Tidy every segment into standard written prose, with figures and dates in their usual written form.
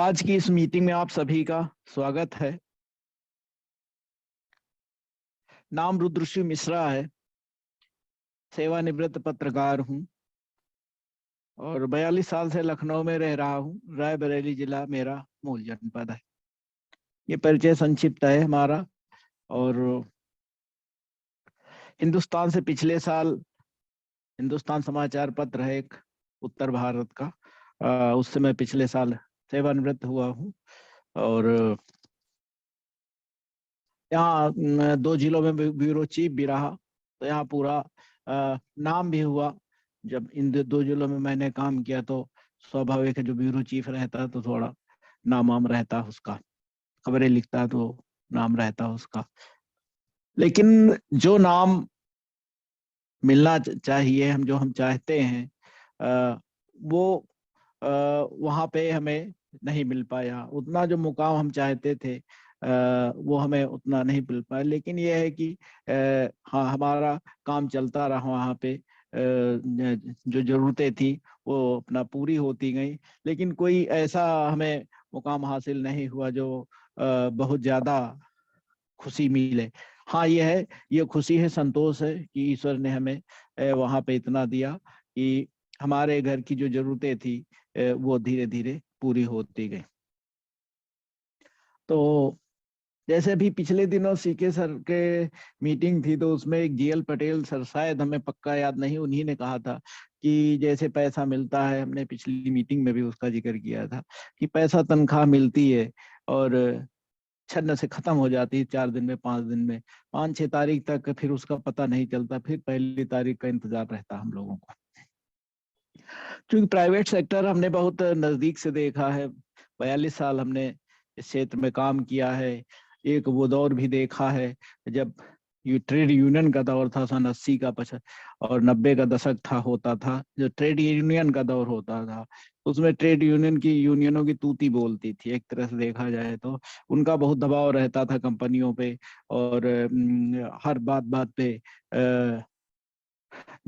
आज की इस मीटिंग में आप सभी का स्वागत है। नाम रुद्रश्री मिश्रा है, सेवानिवृत्त पत्रकार हूं और 42 साल से लखनऊ में रह रहा हूं। रायबरेली जिला मेरा मूल जनपद है। ये परिचय संक्षिप्त है हमारा। और हिंदुस्तान से पिछले साल हिंदुस्तान समाचार पत्र है एक उत्तर भारत का, उससे मैं पिछले साल सेवानिवृत्त हुआ हूं। और यहाँ 2 जिलों में ब्यूरो चीफ भी रहा, तो यहाँ पूरा नाम भी हुआ। जब इन 2 जिलों में मैंने काम किया तो स्वाभाविक है, जो ब्यूरो चीफ रहता है तो थोड़ा नाम वाम रहता है उसका, खबरें लिखता है तो नाम रहता है उसका। लेकिन जो नाम मिलना चाहिए, हम चाहते हैं, वो वहाँ पे हमें नहीं मिल पाया। उतना जो मुकाम हम चाहते थे वो हमें उतना नहीं मिल पाया। लेकिन ये है कि हाँ, हमारा काम चलता रहा वहाँ पे। जो जरूरतें थी वो अपना पूरी होती गई, लेकिन कोई ऐसा हमें मुकाम हासिल नहीं हुआ जो बहुत ज्यादा खुशी मिले। हाँ, ये खुशी है, संतोष है कि ईश्वर ने हमें वहाँ पे इतना दिया कि हमारे घर की जो जरूरतें थी वो धीरे धीरे पूरी होती गई। तो जैसे भी पिछले दिनों सीके सर के मीटिंग थी, तो उसमें एक जीएल पटेल सर, शायद हमें पक्का याद नहीं, उन्हीं ने कहा था कि जैसे पैसा मिलता है, हमने पिछली मीटिंग में भी उसका जिक्र किया था कि पैसा तनख्वाह मिलती है और छन्न से खत्म हो जाती है 4 दिन में, 5 दिन में, 5-6 तारीख तक फिर उसका पता नहीं चलता, फिर पहली तारीख का इंतजार रहता हम लोगों को। क्योंकि प्राइवेट सेक्टर हमने बहुत नजदीक से देखा है। 42 साल हमने इस क्षेत्र में काम किया है। एक वो दौर भी देखा है जब ये ट्रेड यूनियन का दौर था, सन 80 का 50 और 90 का दशक था, होता था जो ट्रेड यूनियन का दौर होता था। उसमें ट्रेड यूनियन की यूनियनों की तूती बोलती थी, एक तरह से देखा जाए तो उनका बहुत दबाव रहता था कंपनियों पे। और हर बात बात पे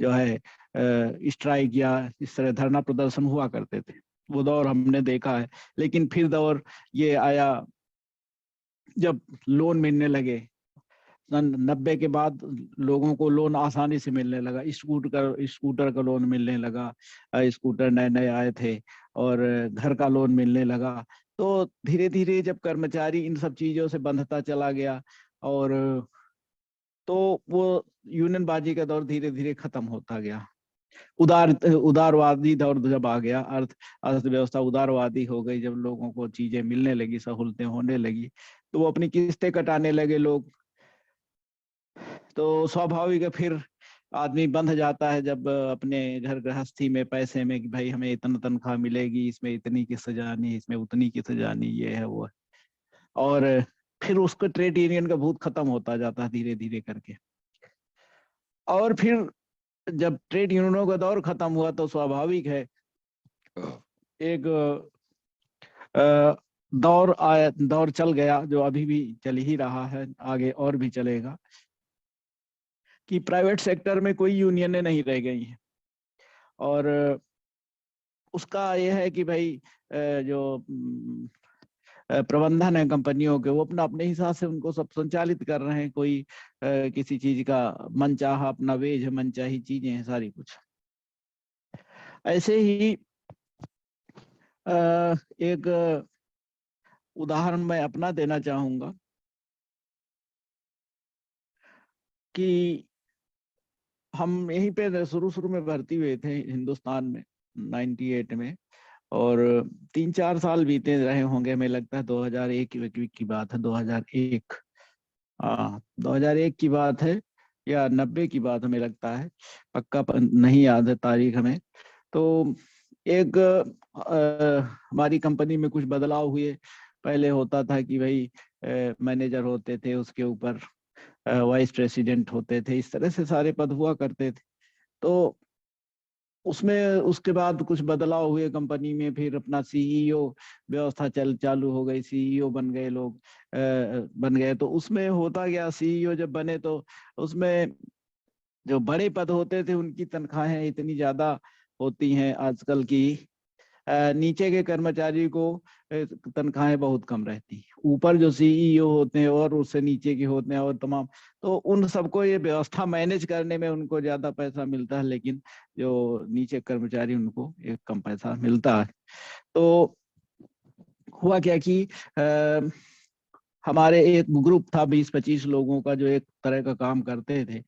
जो है स्ट्राइक या इस तरह धरना प्रदर्शन हुआ करते थे। वो दौर हमने देखा है। लेकिन फिर दौर ये आया जब लोन मिलने लगे। सन 90 के बाद लोगों को लोन आसानी से मिलने लगा, स्कूटर का लोन मिलने लगा। स्कूटर नए नए आए थे और घर का लोन मिलने लगा। तो धीरे धीरे जब कर्मचारी इन सब चीजों से बंधता चला गया, और तो वो यूनियनबाजी का दौर धीरे धीरे खत्म होता गया। उदारवादी दौर जब आ गया, अर्थव्यवस्था उदारवादी हो गई, जब लोगों को चीजें मिलने लगी, सहूलतें होने लगी, तो वो अपनी किस्तें कटाने लगे लोग। तो स्वाभाविक है, फिर आदमी बंध जाता है जब अपने घर गृहस्थी में पैसे में कि भाई हमें इतना तनख्वाह मिलेगी, इसमें इतनी किस्त जानी, इसमें उतनी किस्त जानी, ये है वो है। और फिर उसको ट्रेड यूनियन का भूत खत्म होता जाता है धीरे धीरे करके। और फिर जब ट्रेड यूनियनों का दौर खत्म हुआ तो स्वाभाविक है एक दौर चल गया, जो अभी भी चल ही रहा है, आगे और भी चलेगा, कि प्राइवेट सेक्टर में कोई यूनियनें नहीं रह गई हैं। और उसका यह है कि भाई जो प्रबंधन है कंपनियों के, वो अपना अपने हिसाब से उनको सब संचालित कर रहे हैं। कोई किसी चीज का मनचाहा अपना वेज है, मनचाही चीजें हैं सारी कुछ। ऐसे ही एक उदाहरण मैं अपना देना चाहूंगा कि हम यहीं पे शुरू शुरू में भर्ती हुए थे हिंदुस्तान में 98 में, और 3-4 साल बीते रहे होंगे, हमें लगता है 2001 की बात है। 2001, हाँ 2001 की बात है या 90 की बात, हमें लगता है, पक्का नहीं याद है तारीख हमें। तो एक हमारी कंपनी में कुछ बदलाव हुए। पहले होता था कि भाई मैनेजर होते थे, उसके ऊपर वाइस प्रेसिडेंट होते थे, इस तरह से सारे पद हुआ करते थे। तो उसमें उसके बाद कुछ बदलाव हुए कंपनी में, फिर अपना सीईओ व्यवस्था चालू हो गई, सीईओ बन गए लोग, बन गए। तो उसमें होता गया, सीईओ जब बने तो उसमें जो बड़े पद होते थे उनकी तनख्वाहें इतनी ज्यादा होती हैं आजकल की, नीचे के कर्मचारी को तनख्वाहें बहुत कम रहती, ऊपर जो सीईओ होते हैं और उससे नीचे के होते हैं और तमाम, तो उन सबको ये व्यवस्था मैनेज करने में उनको ज्यादा पैसा मिलता है, लेकिन जो नीचे कर्मचारी उनको एक कम पैसा मिलता है। तो हुआ क्या कि हमारे एक ग्रुप था 20-25 लोगों का जो एक तरह का काम करते थे,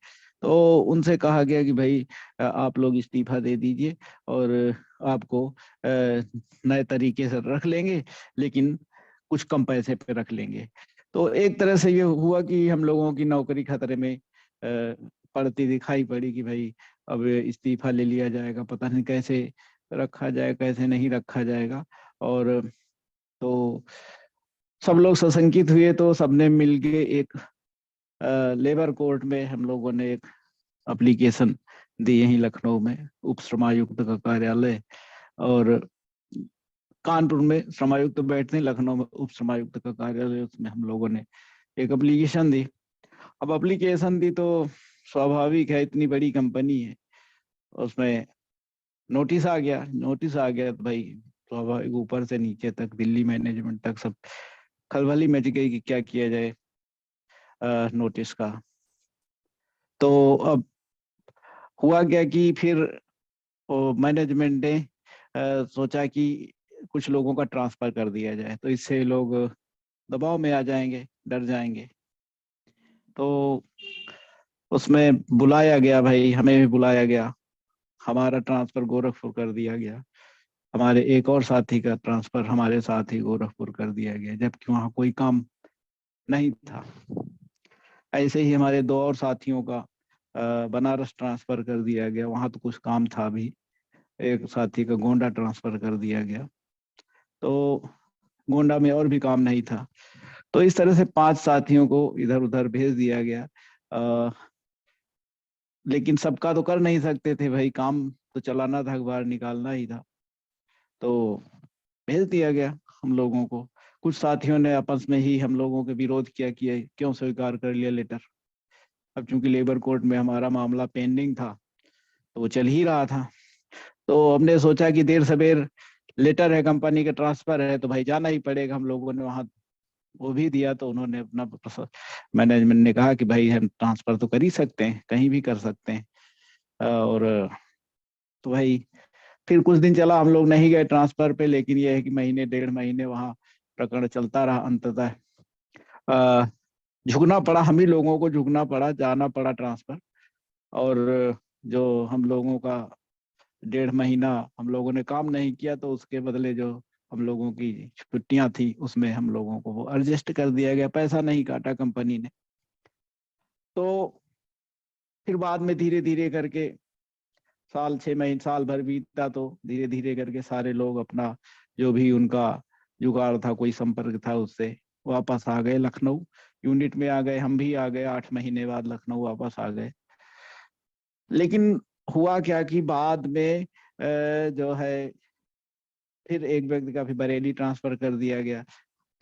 तो उनसे कहा गया कि भाई आप लोग इस्तीफा दे दीजिए और आपको नए तरीके से रख लेंगे, लेकिन कुछ कम पैसे पे रख लेंगे। तो एक तरह से ये हुआ कि हम लोगों की नौकरी खतरे में पड़ती दिखाई पड़ी कि भाई अब इस्तीफा ले लिया जाएगा, पता नहीं कैसे रखा जाए कैसे नहीं रखा जाएगा। और तो सब लोग सशंकित हुए, तो सबने मिलके एक लेबर कोर्ट में हम लोगों ने एक एप्लीकेशन दी, यहीं लखनऊ में उप श्रमायुक्त का कार्यालय, और कानपुर में श्रमायुक्त बैठते हैं, लखनऊ में उप श्रमायुक्त का कार्यालय, उसमें हम लोगों ने एक एप्लीकेशन दी। अब एप्लीकेशन दी तो स्वाभाविक है, इतनी बड़ी कंपनी है, उसमें नोटिस आ गया। नोटिस आ गया तो भाई स्वाभाविक ऊपर से नीचे तक दिल्ली मैनेजमेंट तक सब खलबली मच गई कि क्या किया जाए नोटिस का। तो अब हुआ क्या कि फिर मैनेजमेंट ने सोचा कि कुछ लोगों का ट्रांसफर कर दिया जाए, तो इससे लोग दबाव में आ जाएंगे, डर जाएंगे। तो उसमें बुलाया गया भाई, हमें भी बुलाया गया, हमारा ट्रांसफर गोरखपुर कर दिया गया, हमारे एक और साथी का ट्रांसफर हमारे साथ ही गोरखपुर कर दिया गया, जबकि वहाँ कोई काम नहीं था। ऐसे ही हमारे दो और साथियों का बनारस ट्रांसफर कर दिया गया, वहां तो कुछ काम था भी। एक साथी का गोंडा ट्रांसफर कर दिया गया, तो गोंडा में और भी काम नहीं था। तो इस तरह से 5 साथियों को इधर उधर भेज दिया गया। आ, लेकिन सबका तो कर नहीं सकते थे भाई, काम तो चलाना था, अखबार निकालना ही था, तो भेज दिया गया हम लोगों को। कुछ साथियों ने आपस में ही हम लोगों के विरोध किया कि ये क्यों स्वीकार कर लिया लेटर। अब चूंकि लेबर कोर्ट में हमारा मामला पेंडिंग था, तो वो चल ही रहा था, तो हमने सोचा कि देर सबेर लेटर है, कंपनी का ट्रांसफर है, तो भाई जाना ही पड़ेगा। हम लोगों ने वहां वो भी दिया, तो उन्होंने अपना मैनेजमेंट ने कहा कि भाई हम ट्रांसफर तो कर ही सकते हैं, कहीं भी कर सकते हैं। और तो भाई फिर कुछ दिन चला, हम लोग नहीं गए ट्रांसफर पे, लेकिन ये है कि महीने 1.5 महीने वहाँ प्रकरण चलता रहा। अंततः झुकना पड़ा, हम ही लोगों को झुकना पड़ा, जाना पड़ा ट्रांसफर। और जो हम लोगों का 1.5 महीना हम लोगों ने काम नहीं किया, तो उसके बदले जो हम लोगों की छुट्टियां थी उसमें हम लोगों को वो एडजस्ट कर दिया गया, पैसा नहीं काटा कंपनी ने। तो फिर बाद में धीरे धीरे करके साल 6 महीने साल भर बीता, तो धीरे धीरे करके सारे लोग अपना जो भी उनका जुगाड़ था, कोई संपर्क था, उससे वापस आ गए, लखनऊ यूनिट में आ गए। हम भी आ गए 8 महीने बाद लखनऊ वापस आ गए। लेकिन हुआ क्या कि बाद में जो है फिर एक व्यक्ति का फिर बरेली ट्रांसफर कर दिया गया।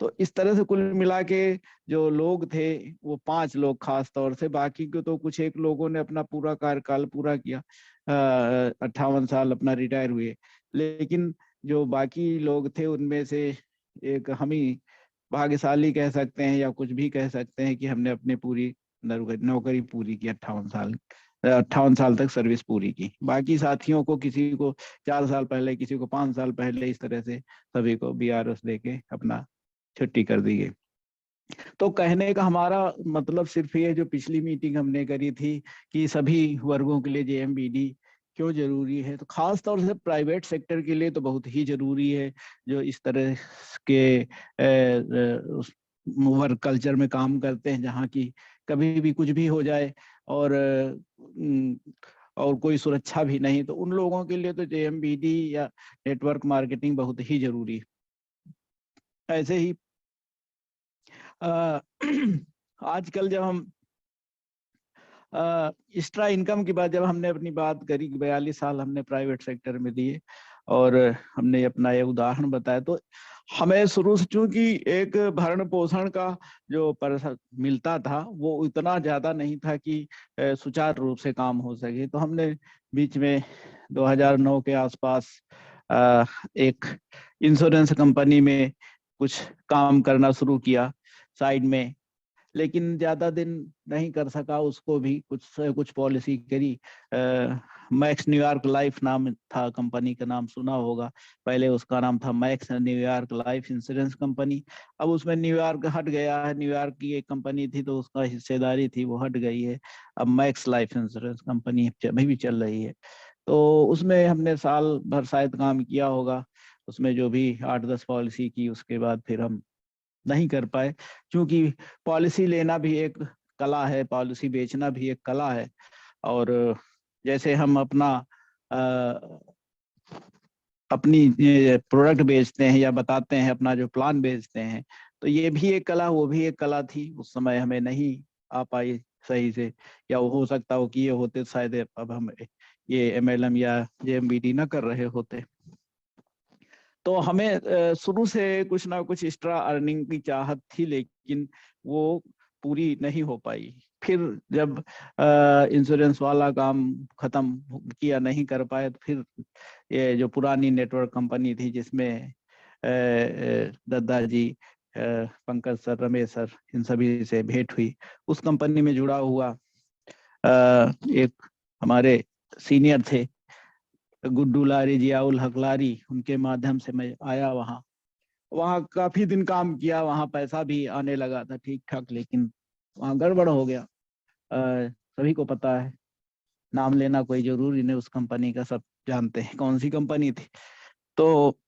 तो इस तरह से कुल मिला के जो लोग थे वो 5 लोग खास तौर से, बाकी को तो कुछ एक लोगों ने अपना पूरा कार्यकाल पूरा किया, 58 साल अपना रिटायर हुए। लेकिन जो बाकी लोग थे उनमें से एक हम ही भाग्यशाली कह सकते हैं, या कुछ भी कह सकते हैं कि हमने अपने पूरी नौकरी पूरी की, 58 साल तक सर्विस पूरी की। बाकी साथियों को किसी को 4 साल पहले, किसी को 5 साल पहले, इस तरह से सभी को BRS देके अपना छुट्टी कर दी गई। तो कहने का हमारा मतलब सिर्फ ये, जो पिछली मीटिंग हमने करी थी कि सभी वर्गों के लिए JMBD क्यों जरूरी है, तो खास तौर से प्राइवेट सेक्टर के लिए तो बहुत ही जरूरी है, जो इस तरह के वर्क कल्चर में काम करते हैं, जहाँ की कभी भी कुछ भी हो जाए और और कोई सुरक्षा भी नहीं, तो उन लोगों के लिए तो JMBD या नेटवर्क मार्केटिंग बहुत ही जरूरी है। ऐसे ही आजकल जब हम एक्स्ट्रा इनकम की बात, जब हमने अपनी बात करी कि 42 साल हमने प्राइवेट सेक्टर में दिए और हमने अपना ये उदाहरण बताया, तो हमें शुरू से चूंकि एक भरण पोषण का जो मिलता था वो इतना ज्यादा नहीं था कि सुचारू रूप से काम हो सके, तो हमने बीच में 2009 के आसपास एक इंश्योरेंस कंपनी में कुछ काम करना शुरू किया साइड में, लेकिन ज्यादा दिन नहीं कर सका। उसको भी कुछ पॉलिसी करी। मैक्स न्यूयॉर्क लाइफ नाम था कंपनी का, नाम सुना होगा। पहले उसका नाम था max New York life insurance company. अब उसमें न्यूयॉर्क हट गया है। न्यूयॉर्क की एक कंपनी थी तो उसका हिस्सेदारी थी, वो हट गई है। अब मैक्स लाइफ इंश्योरेंस कंपनी अभी भी चल रही है। तो उसमें हमने साल भर शायद काम किया होगा। उसमें जो भी 8-10 पॉलिसी की, उसके बाद फिर हम नहीं कर पाए। क्योंकि पॉलिसी लेना भी एक कला है, पॉलिसी बेचना भी एक कला है। और जैसे हम अपनी प्रोडक्ट बेचते हैं या बताते हैं, अपना जो प्लान बेचते हैं, तो ये भी एक कला, वो भी एक कला थी। उस समय हमें नहीं आ पाई सही से, या वो हो सकता हो कि ये होते शायद अब हम ये MLM या JMBD ना कर रहे होते। तो हमें शुरू से कुछ ना कुछ एक्स्ट्रा अर्निंग की चाहत थी, लेकिन वो पूरी नहीं हो पाई। फिर जब इंश्योरेंस वाला काम खत्म किया, नहीं कर पाए, तो फिर ये जो पुरानी नेटवर्क कंपनी थी जिसमें दद्दा जी, पंकज सर, रमेश सर, इन सभी से भेंट हुई। उस कंपनी में जुड़ा हुआ एक हमारे सीनियर थे, गुड्डू लारी, जियाउल हक लारी, उनके माध्यम से मैं आया वहाँ। वहाँ काफी दिन काम किया, वहाँ पैसा भी आने लगा था ठीक ठाक, लेकिन वहाँ गड़बड़ हो गया। सभी को पता है, नाम लेना कोई जरूरी नहीं, उस कंपनी का सब जानते हैं कौन सी कंपनी थी। तो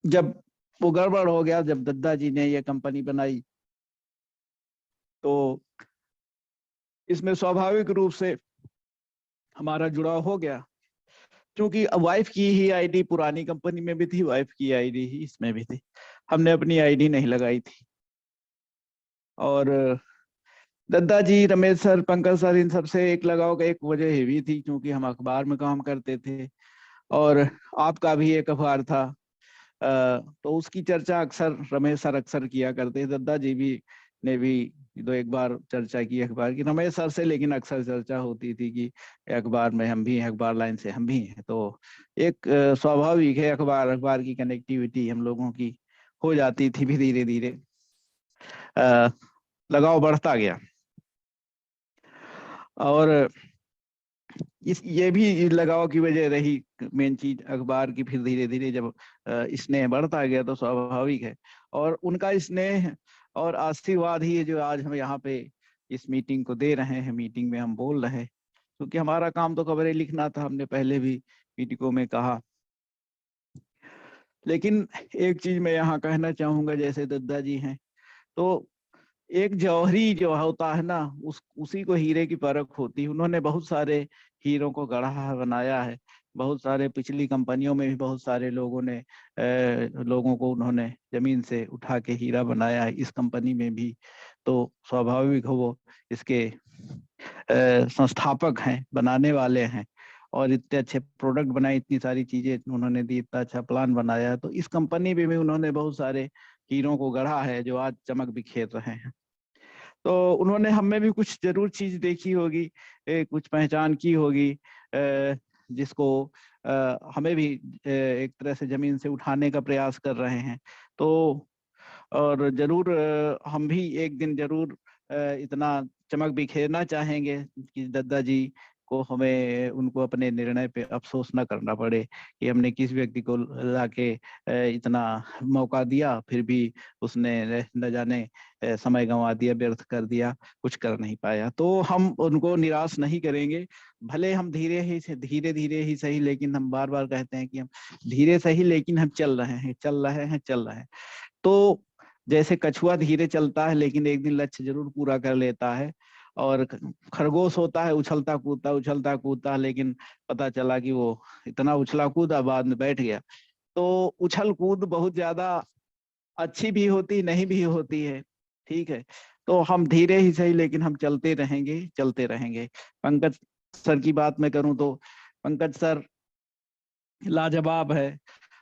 जब वो गड़बड़ हो गया, जब दद्दा जी ने ये कंपनी बनाई, तो इसमें स्वाभाविक रूप से हमारा जुड़ाव हो गया। क्योंकि वाइफ की ही आईडी पुरानी कंपनी में भी थी, वाइफ की आईडी ही इसमें भी थी। हमने अपनी आईडी नहीं लगाई थी। और दद्दा जी, रमेश सर, पंकज सर, इन सबसे एक लगाव का एक वजह ये भी थी, क्योंकि हम अखबार में काम करते थे और आपका भी एक अखबार था। तो उसकी चर्चा अक्सर रमेश सर अक्सर किया करते। दद्दा जी भी ने भी 2-1 बार चर्चा की अखबार की रमेश सर से, लेकिन अक्सर चर्चा होती थी कि अखबार में हम भी हैं, अखबार लाइन से हम भी हैं। तो एक स्वाभाविक है, अखबार अखबार की कनेक्टिविटी हम लोगों की हो जाती थी। भी धीरे धीरे लगाव बढ़ता गया। और ये भी लगाव की वजह रही, मेन चीज अखबार की। फिर धीरे धीरे जब स्नेह बढ़ता गया तो स्वाभाविक है। और उनका स्नेह और आशीर्वाद ही है जो आज हम यहाँ पे इस मीटिंग को दे रहे हैं, मीटिंग में हम बोल रहे हैं। क्योंकि हमारा काम तो खबरें लिखना था, हमने पहले भी मीटिंगों में कहा। लेकिन एक चीज मैं यहाँ कहना चाहूंगा, जैसे दद्दा जी हैं, तो एक जौहरी जो होता है ना, उसी को हीरे की परख होती है। उन्होंने बहुत सारे हीरों को गढ़ा है, बनाया है। बहुत सारे पिछली कंपनियों में भी बहुत सारे लोगों को उन्होंने जमीन से उठा के हीरा बनाया है, इस कंपनी में भी। तो स्वाभाविक हो वो इसके संस्थापक हैं, बनाने वाले हैं। और इतने अच्छे प्रोडक्ट बनाए, इतनी सारी चीजें उन्होंने दी, इतना अच्छा प्लान बनाया। तो इस कंपनी में भी उन्होंने बहुत सारे हीरों को गढ़ा है जो आज चमक बिखेर रहे हैं। तो उन्होंने हमें भी कुछ जरूर चीज देखी होगी, कुछ पहचान की होगी, जिसको हमें भी एक तरह से जमीन से उठाने का प्रयास कर रहे हैं। तो और जरूर हम भी एक दिन जरूर इतना चमक बिखेरना चाहेंगे कि दद्दा जी को, हमें उनको अपने निर्णय पे अफसोस न करना पड़े कि हमने किस व्यक्ति को लाके इतना मौका दिया, फिर भी उसने न जाने समय गंवा दिया, व्यर्थ कर दिया, कुछ कर नहीं पाया। तो हम उनको निराश नहीं करेंगे। भले हम धीरे धीरे ही सही, लेकिन हम बार बार कहते हैं कि हम धीरे सही, लेकिन हम चल रहे हैं, चल रहे हैं, चल रहे हैं। तो जैसे कछुआ धीरे चलता है, लेकिन एक दिन लक्ष्य जरूर पूरा कर लेता है। और खरगोश होता है, उछलता कूदता, लेकिन पता चला कि वो इतना उछला कूदा, बाद में बैठ गया। तो उछल कूद बहुत ज्यादा अच्छी भी होती, नहीं भी होती है। ठीक है, तो हम धीरे ही सही, लेकिन हम चलते रहेंगे, चलते रहेंगे। पंकज सर की बात मैं करूं तो पंकज सर लाजवाब है।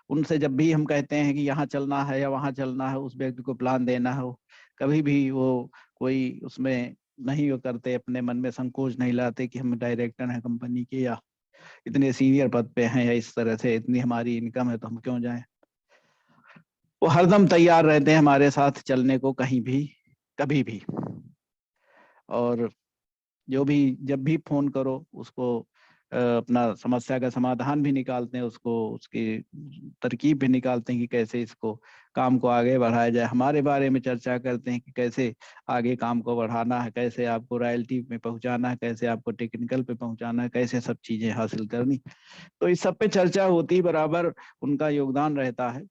उनसे जब भी हम कहते हैं कि यहाँ चलना है या वहाँ चलना है, उस व्यक्ति को प्लान देना हो, कभी भी वो कोई उसमें नहीं वो करते, अपने मन में संकोच नहीं लाते कि हम डायरेक्टर हैं कंपनी के या इतने सीनियर पद पे हैं या इस तरह से इतनी हमारी इनकम है तो हम क्यों जाएं। वो हरदम तैयार रहते हैं हमारे साथ चलने को, कहीं भी कभी भी। और जो भी जब भी फोन करो उसको अपना समस्या का समाधान भी निकालते हैं, उसको उसकी तरकीब भी निकालते हैं कि कैसे इसको काम को आगे बढ़ाया जाए। हमारे बारे में चर्चा करते हैं कि कैसे आगे काम को बढ़ाना है, कैसे आपको रॉयल्टी में पहुंचाना है, कैसे आपको टेक्निकल पे पहुंचाना है, कैसे सब चीजें हासिल करनी। तो इस सब पे चर्चा होती बराबर, उनका योगदान रहता है।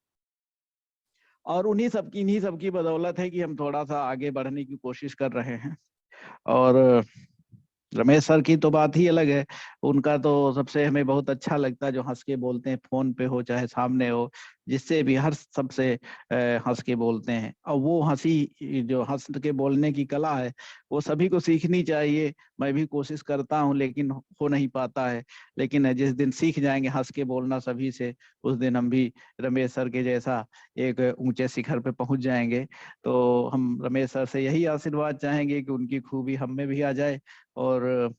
और इन्हीं सबकी बदौलत है कि हम थोड़ा सा आगे बढ़ने की कोशिश कर रहे हैं। और रमेश सर की तो बात ही अलग है। उनका तो सबसे हमें बहुत अच्छा लगता है, जो हंस के बोलते हैं, फोन पे हो चाहे सामने हो, जिससे भी हर सबसे हंस के बोलते हैं। और वो हंसी, जो हंस के बोलने की कला है, वो सभी को सीखनी चाहिए। मैं भी कोशिश करता हूँ लेकिन हो नहीं पाता है। लेकिन जिस दिन सीख जाएंगे हंस के बोलना सभी से, उस दिन हम भी रमेश सर के जैसा एक ऊंचे शिखर पे पहुंच जाएंगे। तो हम रमेश सर से यही आशीर्वाद चाहेंगे कि उनकी खूबी हम में भी आ जाए, और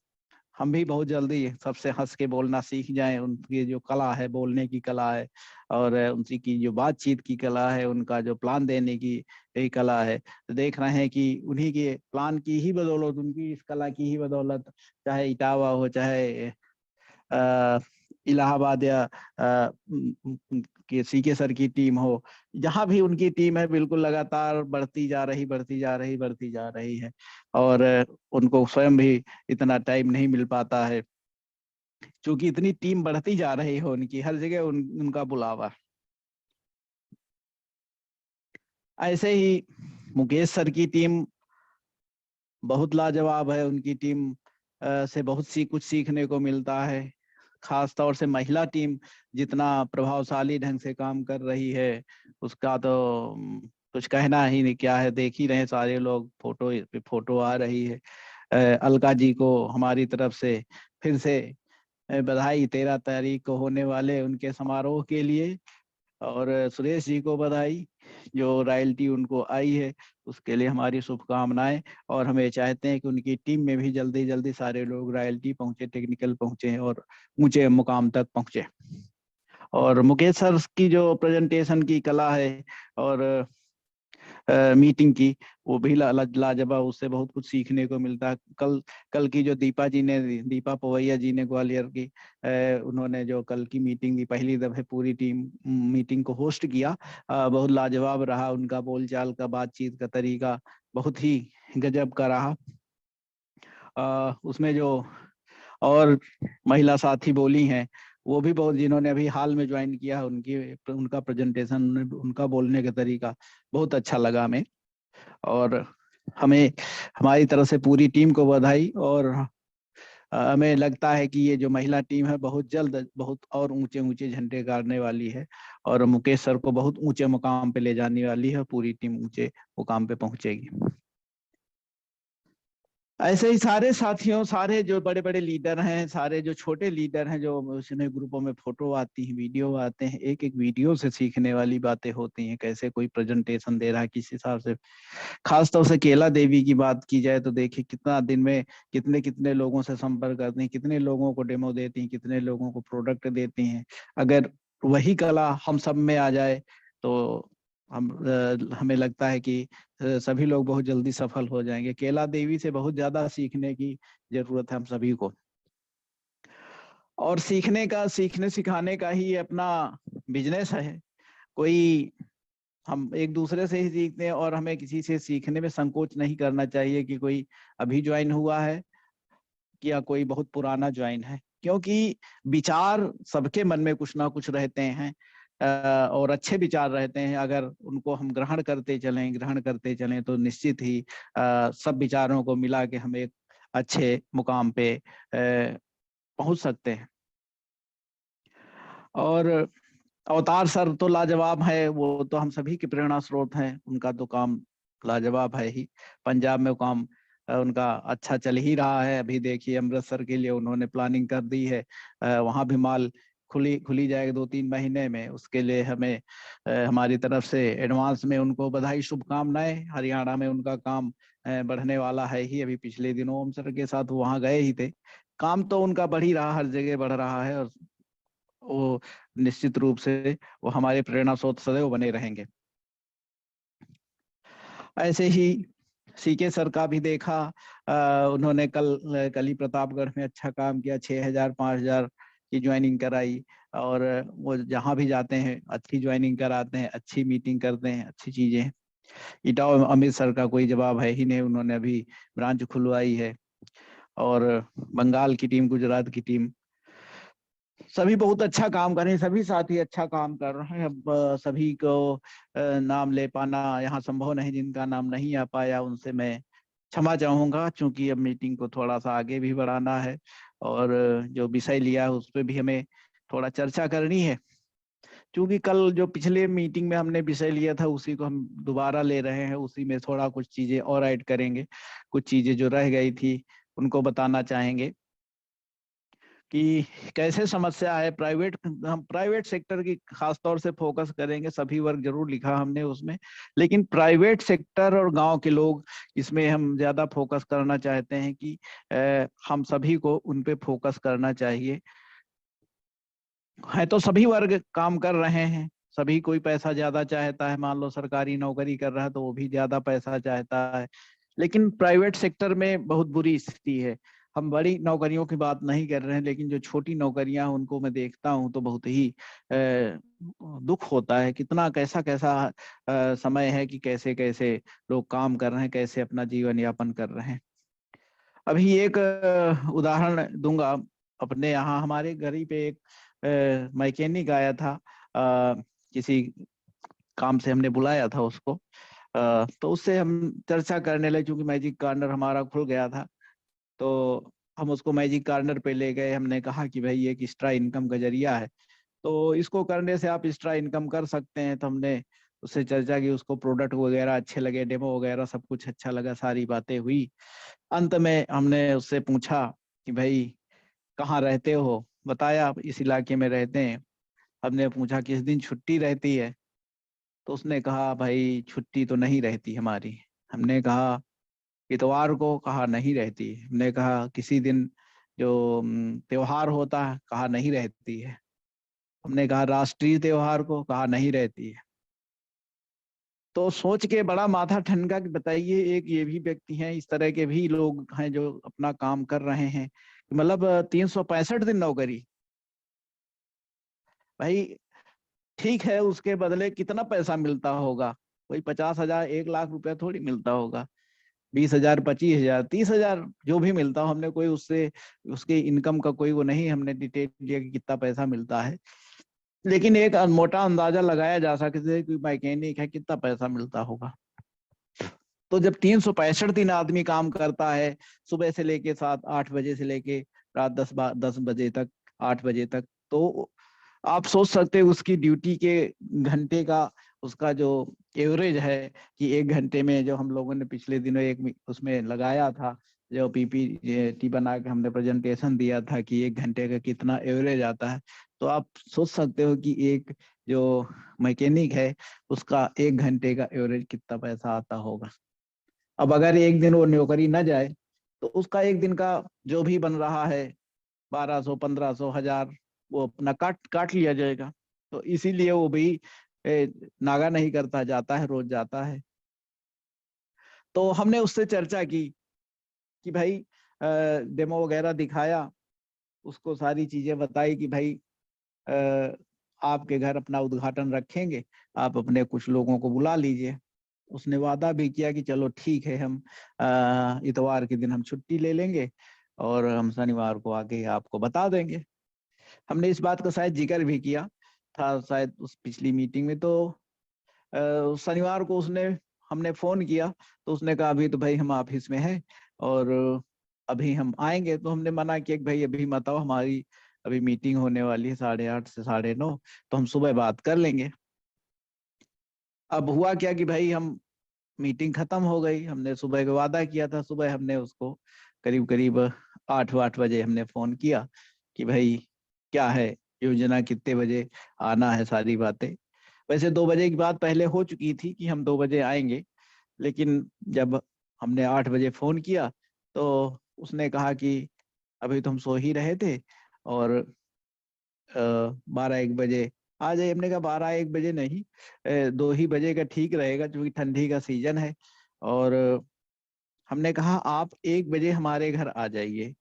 हम भी बहुत जल्दी सबसे हंस के बोलना सीख जाएं। उनकी जो कला है, बोलने की कला है, और उनकी की जो बातचीत की कला है, उनका जो प्लान देने की यही कला है। तो देख रहे हैं कि उन्हीं के प्लान की ही बदौलत, उनकी इस कला की ही बदौलत, चाहे इटावा हो, चाहे इलाहाबाद या के सीके सर की टीम हो, जहां भी उनकी टीम है, बिल्कुल लगातार बढ़ती जा रही, बढ़ती जा रही, बढ़ती जा रही है। और उनको स्वयं भी इतना टाइम नहीं मिल पाता है, क्योंकि इतनी टीम बढ़ती जा रही है उनकी, हर जगह उनका बुलावा। ऐसे ही मुकेश सर की टीम बहुत लाजवाब है। उनकी टीम से बहुत कुछ सीखने को मिलता है। खास तौर से महिला टीम जितना प्रभावशाली ढंग से काम कर रही है, उसका तो कुछ कहना ही नहीं क्या है। देख ही रहे सारे लोग, फोटो पे फोटो आ रही है। अलका जी को हमारी तरफ से फिर से बधाई, 13 तारीख को होने वाले उनके समारोह के लिए। और सुरेश जी को बधाई, जो रॉयल्टी उनको आई है उसके लिए हमारी शुभकामनाएं। और हम ये चाहते हैं कि उनकी टीम में भी जल्दी जल्दी सारे लोग रॉयल्टी पहुंचे, टेक्निकल पहुंचे और ऊंचे मुकाम तक पहुंचे। और मुकेश सर की जो प्रेजेंटेशन की कला है और मीटिंग की, वो भी लाजवाब, उससे बहुत कुछ सीखने को मिलता है। कल कल की जो दीपा पवैया जी ने ग्वालियर की, उन्होंने जो कल की मीटिंग की, पहली दफे पूरी टीम मीटिंग को होस्ट किया, बहुत लाजवाब रहा। उनका बोलचाल का, बातचीत का तरीका बहुत ही गजब का रहा। उसमें जो और महिला साथी बोली हैं, वो भी बहुत, जिन्होंने अभी हाल में ज्वाइन किया है, उनका प्रेजेंटेशन, उनका बोलने का तरीका बहुत अच्छा लगा हमें। और हमें हमारी तरफ से पूरी टीम को बधाई। और हमें लगता है कि ये जो महिला टीम है बहुत जल्द बहुत और ऊंचे ऊंचे झंडे गाड़ने वाली है, और मुकेश सर को बहुत ऊंचे मुकाम पे ले जाने वाली है। पूरी टीम ऊंचे मुकाम पे पहुंचेगी। ऐसे ही सारे साथियों, सारे जो बड़े बड़े लीडर हैं, सारे जो छोटे लीडर हैं, जो उसमें ग्रुपों में फोटो आती हैं, वीडियो आते हैं, एक एक वीडियो से सीखने वाली बातें होती हैं। कैसे कोई प्रेजेंटेशन दे रहा है, किस हिसाब से। खास तौर से केला देवी की बात की जाए तो देखिए कितना दिन में कितने कितने लोगों से संपर्क करती हैं, कितने लोगों को डेमो देती हैं, कितने लोगों को प्रोडक्ट देती हैं। अगर वही कला हम सब में आ जाए तो हमें लगता है कि सभी लोग बहुत जल्दी सफल हो जाएंगे। केला देवी से बहुत ज्यादा सीखने की जरूरत है हम सभी को। और सीखने सिखाने का ही अपना बिजनेस है। कोई, हम एक दूसरे से ही सीखते हैं, और हमें किसी से सीखने में संकोच नहीं करना चाहिए कि कोई अभी ज्वाइन हुआ है या कोई बहुत पुराना ज्वाइन है, क्योंकि विचार सबके मन में कुछ ना कुछ रहते हैं। और अच्छे विचार रहते हैं। अगर उनको हम ग्रहण करते चलें तो निश्चित ही सब विचारों को मिला के हम एक अच्छे मुकाम पे पहुंच सकते हैं। और अवतार सर तो लाजवाब है, वो तो हम सभी की प्रेरणा स्रोत हैं। उनका तो काम लाजवाब है ही। पंजाब में काम उनका अच्छा चल ही रहा है। अभी देखिए अमृतसर के लिए उन्होंने प्लानिंग कर दी है। वहां भी माल खुली जाएगा 2-3 महीने में। उसके लिए हमें हमारी तरफ से एडवांस में उनको बधाई, शुभकामनाएं। हरियाणा में उनका काम बढ़ने वाला है ही। अभी पिछले दिनों ओम सर के साथ वहां गए ही थे, काम तो उनका बढ़ ही रहा, हर जगह बढ़ रहा है, और वो निश्चित रूप से वो हमारे प्रेरणा स्रोत सदैव बने रहेंगे। ऐसे ही सीके सर का भी देखा, उन्होंने कल ही प्रतापगढ़ में अच्छा काम किया, 6,000 5,000 की ज्वाइनिंग कराई, और वो जहाँ भी जाते हैं अच्छी ज्वाइनिंग कराते हैं, अच्छी मीटिंग करते हैं, अच्छी चीजें। इटावा अमित सर का कोई जवाब है ही नहीं, उन्होंने अभी ब्रांच खुलवाई है। और बंगाल की टीम, गुजरात की टीम, सभी बहुत अच्छा काम कर रहे हैं, सभी साथी अच्छा काम कर रहे हैं। अब सभी को नाम ले पाना यहाँ संभव नहीं, जिनका नाम नहीं आ पाया उनसे मैं क्षमा चाहूंगा, क्योंकि अब मीटिंग को थोड़ा सा आगे भी बढ़ाना है, और जो विषय लिया है उस पर भी हमें थोड़ा चर्चा करनी है। क्योंकि कल जो पिछले मीटिंग में हमने विषय लिया था उसी को हम दोबारा ले रहे हैं, उसी में थोड़ा कुछ चीजें और ऐड करेंगे, कुछ चीजें जो रह गई थी उनको बताना चाहेंगे कि कैसे समस्या है प्राइवेट। हम प्राइवेट सेक्टर की खास तौर से फोकस करेंगे, सभी वर्ग जरूर लिखा हमने उसमें, लेकिन प्राइवेट सेक्टर और गांव के लोग, इसमें हम ज्यादा फोकस करना चाहते हैं कि हम सभी को उन पे फोकस करना चाहिए। है तो सभी वर्ग काम कर रहे हैं, सभी कोई पैसा ज्यादा चाहता है, मान लो सरकारी नौकरी कर रहा है तो वो भी ज्यादा पैसा चाहता है, लेकिन प्राइवेट सेक्टर में बहुत बुरी स्थिति है। हम बड़ी नौकरियों की बात नहीं कर रहे हैं, लेकिन जो छोटी नौकरियां हैं उनको मैं देखता हूं तो बहुत ही दुख होता है, कितना कैसा कैसा समय है कि कैसे कैसे लोग काम कर रहे हैं, कैसे अपना जीवन यापन कर रहे हैं। अभी एक उदाहरण दूंगा। अपने यहाँ हमारे घर ही पे एक मैकेनिक आया था, किसी काम से हमने बुलाया था उसको। तो उससे हम चर्चा करने लगे, क्योंकि मैजिक कार्नर हमारा खुल गया था, तो हम उसको मैजिक कार्नर पे ले गए। हमने कहा कि भाई ये एक एक्स्ट्रा इनकम का जरिया है, तो इसको करने से आप एक्स्ट्रा इनकम कर सकते हैं। तो हमने उससे चर्चा की, उसको प्रोडक्ट वगैरह अच्छे लगे, डेमो वगैरह सब कुछ अच्छा लगा, सारी बातें हुई। अंत में हमने उससे पूछा कि भाई कहाँ रहते हो, बताया आप इस इलाके में रहते हैं। हमने पूछा किस दिन छुट्टी रहती है, तो उसने कहा भाई छुट्टी तो नहीं रहती हमारी। हमने कहा इतवार को, कहा नहीं रहती। हमने कहा किसी दिन जो त्योहार होता है, कहा नहीं रहती है। हमने कहा राष्ट्रीय त्योहार को, कहा नहीं रहती है। तो सोच के बड़ा माथा ठनका कि बताइए, एक ये भी व्यक्ति हैं, इस तरह के भी लोग हैं जो अपना काम कर रहे हैं, मतलब 365 दिन नौकरी। भाई ठीक है, उसके बदले कितना पैसा मिलता होगा? कोई 50,000 1 लाख रुपया थोड़ी मिलता होगा। 20,000 25,000 30,000 जो भी मिलता हो, हमने कोई उससे उसके इनकम का कोई वो नहीं हमने डिटेल लिया कि कितना पैसा मिलता है, लेकिन एक मोटा अंदाजा लगाया जा सकता है कि मैकेनिक है कितना पैसा मिलता होगा। तो जब 365 दिन आदमी काम करता है, सुबह से लेके 7 8 बजे से लेके रात 10 बजे तक, 8 बजे तक, तो आप सोच सकते हैं उसकी ड्यूटी के घंटे का, उसका जो एवरेज है कि 1 घंटे में, जो हम लोगों ने पिछले दिनों एक उसमें लगाया था, जो पीपीटी बना के हमने प्रेजेंटेशन दिया था कि 1 घंटे का कितना एवरेज आता है। तो आप सोच सकते हो कि एक जो मैकेनिक है उसका 1 घंटे का एवरेज कितना पैसा आता होगा। अब अगर एक दिन वो नौकरी न जाए तो उसका एक दिन का जो भी बन रहा है, 1,200 1,500 1,000, वो अपना काट काट लिया जाएगा। तो इसीलिए वो भी नागा नहीं करता, जाता है, रोज जाता है। तो हमने उससे चर्चा की कि भाई डेमो वगैरह दिखाया, उसको सारी चीजें बताई कि भाई आपके घर अपना उद्घाटन रखेंगे, आप अपने कुछ लोगों को बुला लीजिए। उसने वादा भी किया कि चलो ठीक है, हम इतवार के दिन हम छुट्टी ले लेंगे और हम शनिवार को आके आपको बता देंगे। हमने इस बात का शायद जिक्र भी किया था शायद उस पिछली मीटिंग में। तो शनिवार को उसने हमने फोन किया, तो उसने कहा अभी तो भाई हम ऑफिस में हैं और अभी हम आएंगे। तो हमने मना किया कि भाई अभी मत आओ, हमारी अभी मीटिंग होने वाली है 8:30 से 9:30, तो हम सुबह बात कर लेंगे। अब हुआ क्या कि भाई हम मीटिंग खत्म हो गई, हमने सुबह का वादा किया था, सुबह हमने उसको करीब करीब 8 बजे हमने फोन किया कि भाई क्या है योजना, कितने बजे आना है, सारी बातें। वैसे 2 बजे की बात पहले हो चुकी थी कि हम 2 बजे आएंगे, लेकिन जब हमने 8 बजे फोन किया तो उसने कहा कि अभी तो हम सो ही रहे थे और 12-1 बजे आ जाइए। हमने कहा 12-1 बजे नहीं, 2 ही बजे का ठीक रहेगा क्योंकि ठंडी का सीजन है। और हमने कहा आप 1 बजे हमारे घर आ जाइए,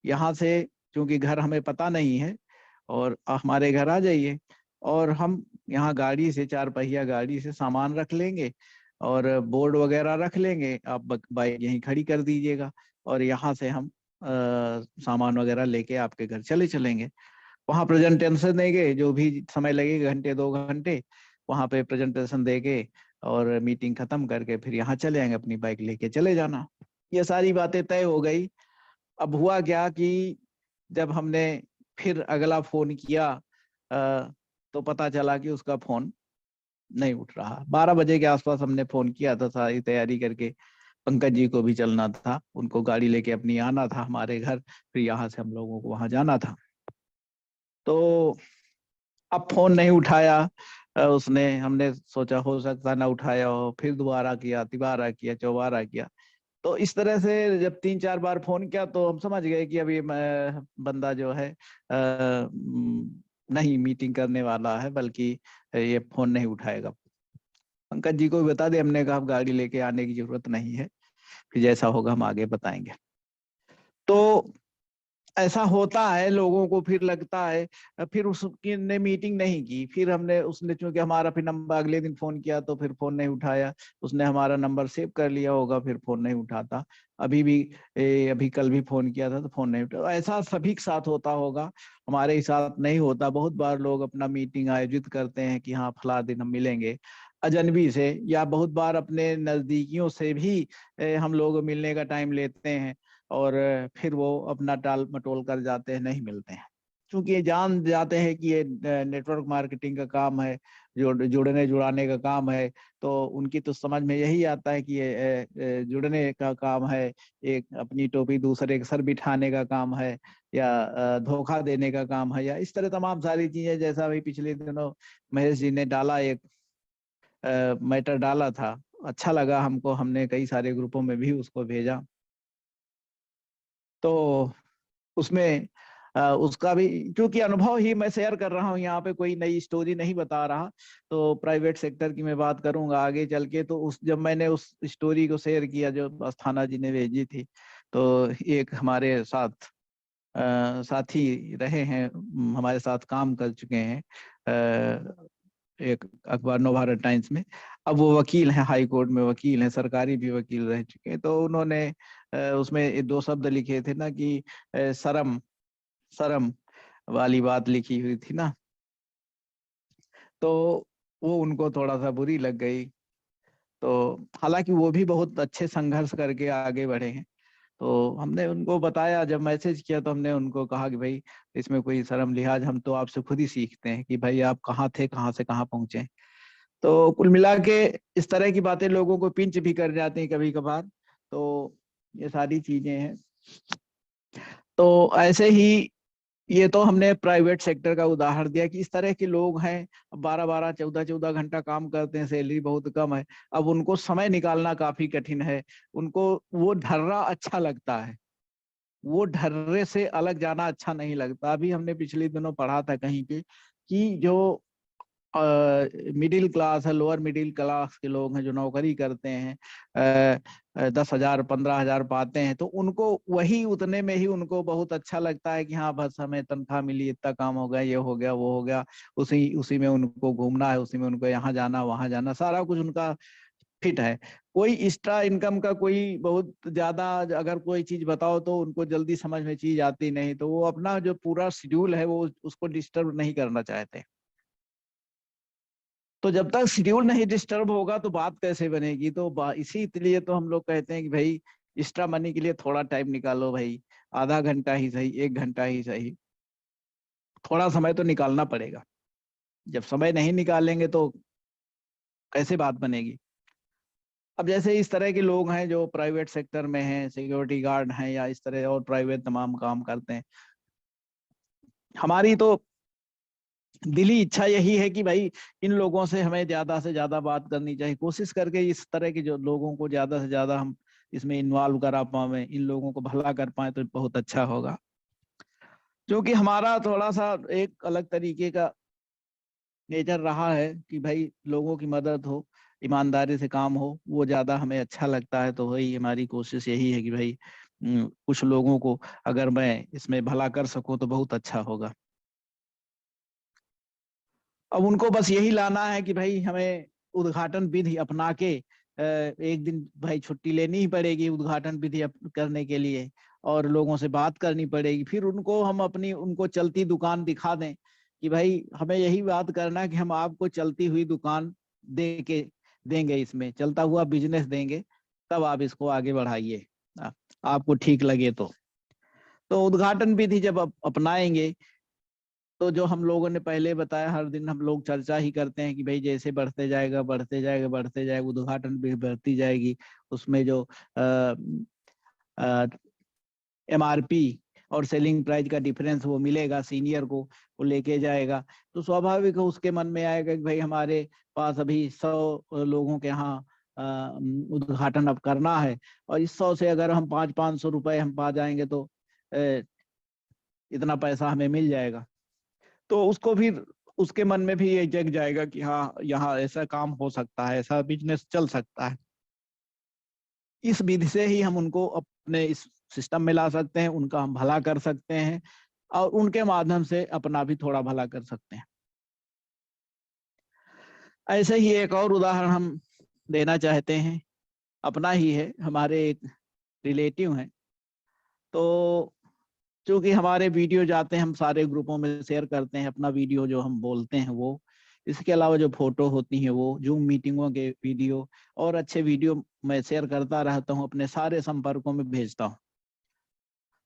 यहाँ से क्योंकि घर हमें पता नहीं है, और हमारे घर आ जाइए और हम यहाँ गाड़ी से, 4 पहिया गाड़ी से सामान रख लेंगे और बोर्ड वगैरह रख लेंगे, आप बाइक यहीं खड़ी कर दीजिएगा और यहाँ से हम सामान वगैरह लेके आपके घर चले चलेंगे। वहाँ प्रेजेंटेशन देंगे, जो भी समय लगेगा, घंटे 2 घंटे वहाँ पे प्रेजेंटेशन देके और मीटिंग खत्म करके फिर यहाँ चले आएंगे, अपनी बाइक लेके चले जाना। ये सारी बातें तय हो गई। अब हुआ क्या कि जब हमने फिर अगला फोन किया तो पता चला कि उसका फोन नहीं उठ रहा। 12 बजे के आसपास हमने फोन किया था, सारी तैयारी करके। पंकज जी को भी चलना था, उनको गाड़ी लेके अपनी आना था हमारे घर, फिर यहाँ से हम लोगों को वहां जाना था। तो अब फोन नहीं उठाया उसने। हमने सोचा हो सकता ना उठाया हो, फिर दोबारा किया, तिबारा किया, चौबारा किया। तो इस तरह से जब 3-4 बार फोन किया तो हम समझ गए कि अभी बंदा जो है नहीं मीटिंग करने वाला है, बल्कि ये फोन नहीं उठाएगा। पंकज जी को भी बता दे, हमने कहा गाड़ी लेके आने की जरूरत नहीं है, फिर जैसा होगा हम आगे बताएंगे। तो ऐसा होता है, लोगों को फिर लगता है। फिर उसकी ने मीटिंग नहीं की, फिर हमने, उसने चूंकि हमारा फिर नंबर अगले दिन फोन किया तो फिर फोन नहीं उठाया। उसने हमारा नंबर सेव कर लिया होगा, फिर फोन नहीं उठाता। अभी भी अभी कल भी फोन किया था तो फोन नहीं उठा। ऐसा सभी के साथ होता होगा, हमारे साथ नहीं होता। बहुत बार लोग अपना मीटिंग आयोजित करते हैं कि हाँ फला दिन हम मिलेंगे, अजनबी से, या बहुत बार अपने नजदीकियों से भी हम लोग मिलने का टाइम लेते हैं और फिर वो अपना टाल मटोल कर जाते हैं, नहीं मिलते हैं। क्योंकि ये जान जाते हैं कि ये नेटवर्क मार्केटिंग का काम है, जुड़ने जुड़ाने का काम है। तो उनकी तो समझ में यही आता है कि ये जुड़ने का काम है, एक अपनी टोपी दूसरे के सर बिठाने का काम है, या धोखा देने का काम है, या इस तरह तमाम सारी चीजें। जैसा अभी पिछले दिनों महेश जी ने डाला, एक मैटर डाला था, अच्छा लगा हमको, हमने कई सारे ग्रुपों में भी उसको भेजा। तो उसमें उसका भी, क्योंकि अनुभव ही मैं शेयर कर रहा हूँ यहाँ पे, कोई नई स्टोरी नहीं बता रहा। तो प्राइवेट सेक्टर की मैं बात करूंगा आगे चल के। तो उस जब मैंने उस स्टोरी को शेयर किया जो अस्थाना जी ने भेजी थी, तो एक हमारे साथ साथी रहे हैं, हमारे साथ काम कर चुके हैं एक अखबार नवभारत टाइम्स में। अब वो वकील हैं, हाई कोर्ट में वकील हैं, सरकारी भी वकील रह चुके हैं। तो उन्होंने उसमें 2 शब्द लिखे थे ना कि शर्म शर्म वाली बात लिखी हुई थी ना। तो वो उनको थोड़ा सा बुरी लग गई। तो हालांकि वो भी बहुत अच्छे संघर्ष करके आगे बढ़े हैं। तो हमने उनको बताया, जब मैसेज किया तो हमने उनको कहा कि भाई इसमें कोई शर्म लिहाज, हम तो आपसे खुद ही सीखते हैं कि भाई आप कहाँ थे, कहाँ से कहाँ पहुंचे। तो कुल मिला के इस तरह की बातें लोगों को पिंच भी कर जाती हैं कभी कभार। तो ये सारी चीजें हैं। तो ऐसे ही, ये तो हमने प्राइवेट सेक्टर का उदाहरण दिया कि इस तरह के लोग हैं, 12-12 14-14 घंटा काम करते हैं, सैलरी बहुत कम है। अब उनको समय निकालना काफी कठिन है। उनको वो ढर्रा अच्छा लगता है, वो ढर्रे से अलग जाना अच्छा नहीं लगता। अभी हमने पिछले दिनों पढ़ा था कहीं पे कि जो मिडिल क्लास है, लोअर मिडिल क्लास के लोग हैं जो नौकरी करते हैं, 10,000 15,000 पाते हैं, तो उनको वही उतने में ही उनको बहुत अच्छा लगता है कि हाँ बस हमें तनख्वाह मिली, इतना काम हो गया, ये हो गया, वो हो गया। उसी उसी में उनको घूमना है, उसी में उनको यहाँ जाना वहां जाना, सारा कुछ उनका फिट है। कोई एक्स्ट्रा इनकम का कोई बहुत ज्यादा अगर कोई चीज बताओ तो उनको जल्दी समझ में चीज आती नहीं। तो वो अपना जो पूरा शेड्यूल है वो उसको डिस्टर्ब नहीं करना चाहते। तो जब तक शेड्यूल नहीं डिस्टर्ब होगा तो बात कैसे बनेगी। तो इसी लिए तो हम लोग कहते हैं कि भाई एक्स्ट्रा मनी के लिए थोड़ा टाइम निकालो भाई, आधा घंटा ही सही, 1 घंटा ही सही, थोड़ा समय तो निकालना पड़ेगा। जब समय नहीं निकालेंगे तो कैसे बात बनेगी। अब जैसे इस तरह के लोग हैं जो प्राइवेट सेक्टर में हैं, सिक्योरिटी गार्ड हैं या इस तरह और प्राइवेट तमाम काम करते हैं, हमारी तो दिली इच्छा यही है कि भाई इन लोगों से हमें ज्यादा से ज्यादा बात करनी चाहिए। कोशिश करके इस तरह के जो लोगों को ज्यादा से ज्यादा हम इसमें इन्वॉल्व करा पाए, इन लोगों को भला कर पाए तो बहुत अच्छा होगा। क्योंकि हमारा थोड़ा सा एक अलग तरीके का नेचर रहा है कि भाई लोगों की मदद हो, ईमानदारी से काम हो, वो ज्यादा हमें अच्छा लगता है। तो वही हमारी कोशिश यही है कि भाई कुछ लोगों को अगर मैं इसमें भला कर सकूं तो बहुत अच्छा होगा। अब उनको बस यही लाना है कि भाई हमें उद्घाटन विधि अपना के एक दिन भाई छुट्टी लेनी ही पड़ेगी उद्घाटन विधि करने के लिए, और लोगों से बात करनी पड़ेगी। फिर उनको हम अपनी उनको चलती दुकान दिखा दें कि भाई हमें यही बात करना है कि हम आपको चलती हुई दुकान दे के देंगे, इसमें चलता हुआ बिजनेस देंगे, तब आप इसको आगे बढ़ाइए, आपको ठीक लगे तो उद्घाटन विधि जब अपनाएंगे तो जो हम लोगों ने पहले बताया, हर दिन हम लोग चर्चा ही करते हैं कि भाई जैसे बढ़ते जाएगा बढ़ते जाएगा बढ़ते जाएगा, उद्घाटन भी बढ़ती जाएगी, उसमें जो MRP और सेलिंग प्राइस का डिफरेंस वो मिलेगा सीनियर को, वो लेके जाएगा। तो स्वाभाविक है उसके मन में आएगा कि भाई हमारे पास अभी 100 लोगों के यहाँ उद्घाटन अब करना है, और इस 100 से अगर हम 500 रुपए हम पा जाएंगे तो इतना पैसा हमें मिल जाएगा। तो उसको फिर उसके मन में भी ये जग जाएगा कि हाँ यहाँ ऐसा काम हो सकता है, ऐसा बिजनेस चल सकता है। इस विधि से ही हम उनको अपने इस सिस्टम में ला सकते हैं, उनका हम भला कर सकते हैं, और उनके माध्यम से अपना भी थोड़ा भला कर सकते हैं। ऐसे ही एक और उदाहरण हम देना चाहते हैं, अपना ही है, हमारे एक रिलेटिव हैं। तो चूंकि हमारे वीडियो जाते हैं, हम सारे ग्रुपों में शेयर करते हैं अपना वीडियो, जो हम बोलते हैं वो, इसके अलावा जो फोटो होती हैं वो, जूम मीटिंगों के वीडियो और अच्छे वीडियो मैं शेयर करता रहता हूँ, अपने सारे संपर्कों में भेजता हूँ।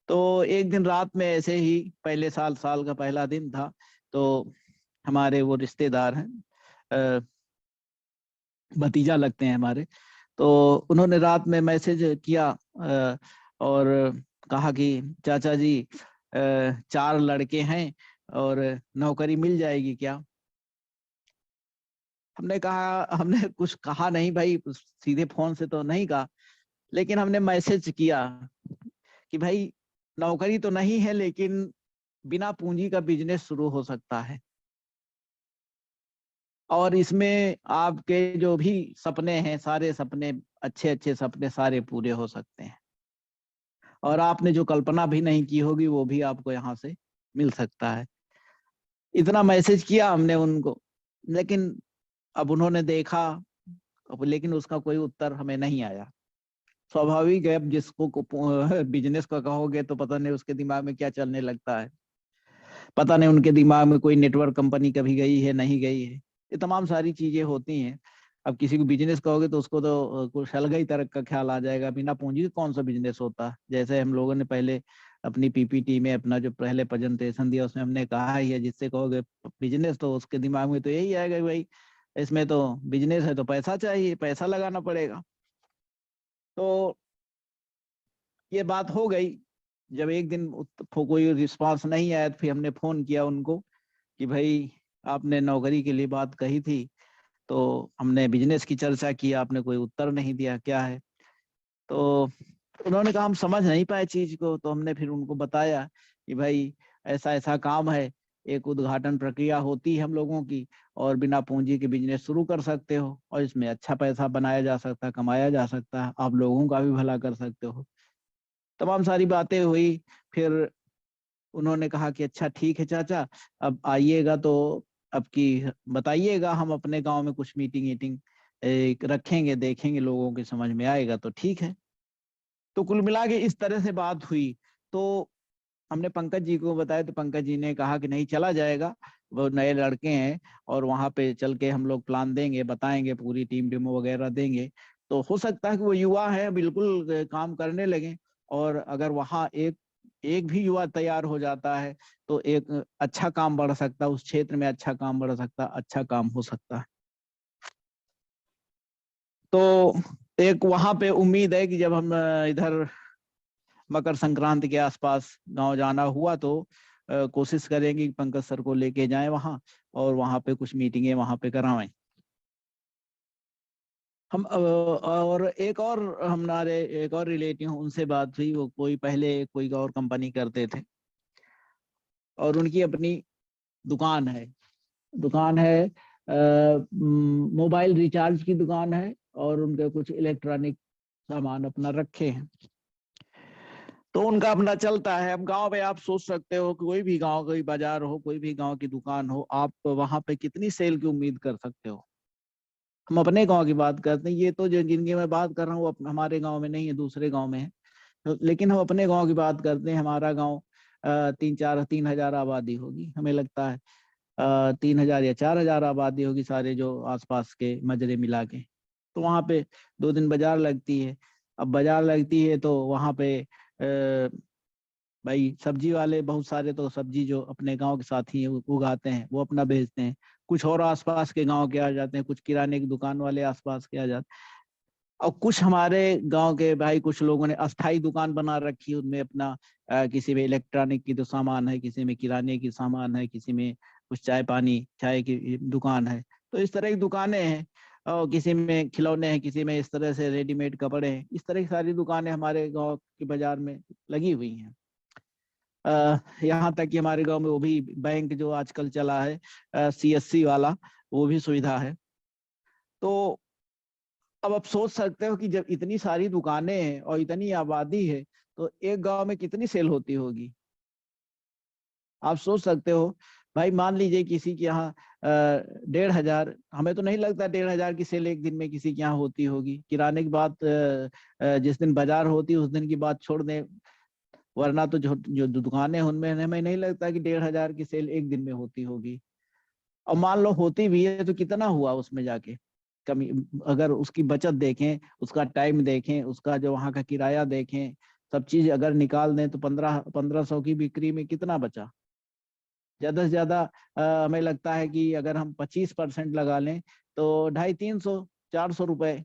तो एक दिन रात में ऐसे ही, पहले साल का पहला दिन था, तो हमारे वो रिश्तेदार हैं, भतीजा लगते हैं हमारे, तो उन्होंने रात में मैसेज किया और कहा कि चाचा जी 4 लड़के हैं और नौकरी मिल जाएगी क्या? हमने कहा, हमने कुछ कहा नहीं भाई, सीधे फोन से तो नहीं कहा, लेकिन हमने मैसेज किया कि भाई नौकरी तो नहीं है, लेकिन बिना पूंजी का बिजनेस शुरू हो सकता है, और इसमें आपके जो भी सपने हैं, सारे सपने, अच्छे अच्छे सपने सारे पूरे हो सकते हैं, और आपने जो कल्पना भी नहीं की होगी वो भी आपको यहाँ से मिल सकता है। इतना मैसेज किया हमने उनको, लेकिन अब उन्होंने देखा, लेकिन उसका कोई उत्तर हमें नहीं आया। स्वाभाविक है, अब जिसको बिजनेस का कहोगे तो पता नहीं उसके दिमाग में क्या चलने लगता है, पता नहीं उनके दिमाग में कोई नेटवर्क कंपनी कभी गई है नहीं गई है, ये तमाम सारी चीजें होती हैं। अब किसी को बिजनेस कहोगे तो उसको तो कुछ अलग ही तरह का ख्याल आ जाएगा, बिना पूंजी के कौन सा बिजनेस होता है। जैसे हम लोगों ने पहले अपनी PPT में अपना जो पहले प्रेजेंटेशन दिया उसमें हमने कहा ही है, जिससे कहोगे बिजनेस तो उसके दिमाग में तो यही आएगा भाई इसमें तो बिजनेस है तो पैसा चाहिए, पैसा लगाना पड़ेगा। तो ये बात हो गई। जब एक दिन कोई रिस्पांस नहीं आया तो फिर हमने फोन किया उनको कि भाई आपने नौकरी के लिए बात कही थी, तो हमने बिजनेस की चर्चा की, आपने कोई उत्तर नहीं दिया, क्या है? तो उन्होंने कहा हम समझ नहीं पाए चीज को। तो हमने फिर उनको बताया कि भाई ऐसा ऐसा काम है, एक उद्घाटन प्रक्रिया होती है हम लोगों की, और बिना पूंजी के बिजनेस शुरू कर सकते हो, और इसमें अच्छा पैसा बनाया जा सकता है, कमाया जा सकता है, आप लोगों का भी भला कर सकते हो। तमाम सारी बातें हुई। फिर उन्होंने कहा कि अच्छा ठीक है चाचा, अब आइएगा तो अब की बताइएगा, हम अपने गांव में कुछ मीटिंग वीटिंग रखेंगे, देखेंगे लोगों के समझ में आएगा तो ठीक है। तो कुल मिला के इस तरह से बात हुई। तो हमने पंकज जी को बताया, तो पंकज जी ने कहा कि नहीं चला जाएगा, वो नए लड़के हैं, और वहां पे चल के हम लोग प्लान देंगे, बताएंगे, पूरी टीम डेमो वगैरह देंगे। तो हो सकता है कि वो युवा है, बिल्कुल काम करने लगे, और अगर वहाँ एक एक भी युवा तैयार हो जाता है तो एक अच्छा काम बढ़ सकता है, उस क्षेत्र में अच्छा काम बढ़ सकता है, अच्छा काम हो सकता है। तो एक वहां पे उम्मीद है कि जब हम इधर मकर संक्रांति के आसपास गांव जाना हुआ तो कोशिश करेंगे कि पंकज सर को लेके जाएं वहां, और वहां पे कुछ मीटिंगें वहां पे करावें। हम और एक और हमारे एक और रिलेटिव उनसे बात हुई, वो कोई पहले कोई और कंपनी करते थे और उनकी अपनी दुकान है। दुकान है मोबाइल रिचार्ज की दुकान है और उनके कुछ इलेक्ट्रॉनिक सामान अपना रखे हैं, तो उनका अपना चलता है। अब गांव में आप सोच सकते हो, कोई भी गांव, कोई बाजार हो, कोई भी गांव की दुकान हो, आप वहां पे कितनी सेल की उम्मीद कर सकते हो। हम अपने गांव की बात करते हैं, ये तो जो जिनकी मैं बात कर रहा हूँ वो हमारे गांव में नहीं है, दूसरे गांव में है। तो लेकिन हम अपने गांव की बात करते हैं, हमारा गांव 3 हजार आबादी होगी हमें लगता है, 3 हजार या 4 हजार आबादी होगी, सारे जो आसपास के मजरे मिला के। तो वहां पे 2 दिन बाजार लगती है। अब बाजार लगती है तो वहां पे भाई सब्जी वाले बहुत सारे तो सब्जी जो अपने गांव के साथी हैं उगाते हैं वो अपना बेचते हैं। कुछ और आसपास के गांव के आ जाते हैं, कुछ किराने की दुकान वाले आसपास के आ जाते हैं। और कुछ हमारे गांव के भाई कुछ लोगों ने अस्थाई दुकान बना रखी है, उनमें अपना किसी में इलेक्ट्रॉनिक की तो सामान है, किसी में किराने की सामान है, किसी में कुछ चाय पानी चाय की दुकान है। तो इस तरह की दुकानें हैं। और किसी में खिलौने हैं, किसी में इस तरह से रेडीमेड कपड़े हैं। इस तरह की सारी दुकानें हमारे गांव के बाजार में लगी हुई हैं। यहाँ तक कि हमारे गांव में वो भी बैंक जो आजकल चला है CSC वाला, वो भी सुविधा है। तो अब आप सोच सकते हो कि जब इतनी सारी दुकानें हैं और इतनी आबादी है तो एक गांव में कितनी सेल होती होगी। आप सोच सकते हो भाई, मान लीजिए किसी के यहाँ 1,500, हमें तो नहीं लगता 1,500 की सेल एक दिन में किसी के यहाँ होती होगी। किराने की बात जिस दिन बाजार होती है उस दिन की बात छोड़ दें, वरना तो जो जो दुकानें हैं उनमें हमें नहीं लगता कि 1,500 की सेल एक दिन में होती होगी। और मान लो होती भी है तो कितना हुआ उसमें जाके कमी। अगर उसकी बचत देखें, उसका टाइम देखें, उसका जो वहां का किराया देखें, सब चीज अगर निकाल दें तो 1500 की बिक्री में कितना बचा। ज्यादा से ज्यादा हमें लगता है कि अगर हम 25% लगा लें तो 250, 300, 400 रुपए।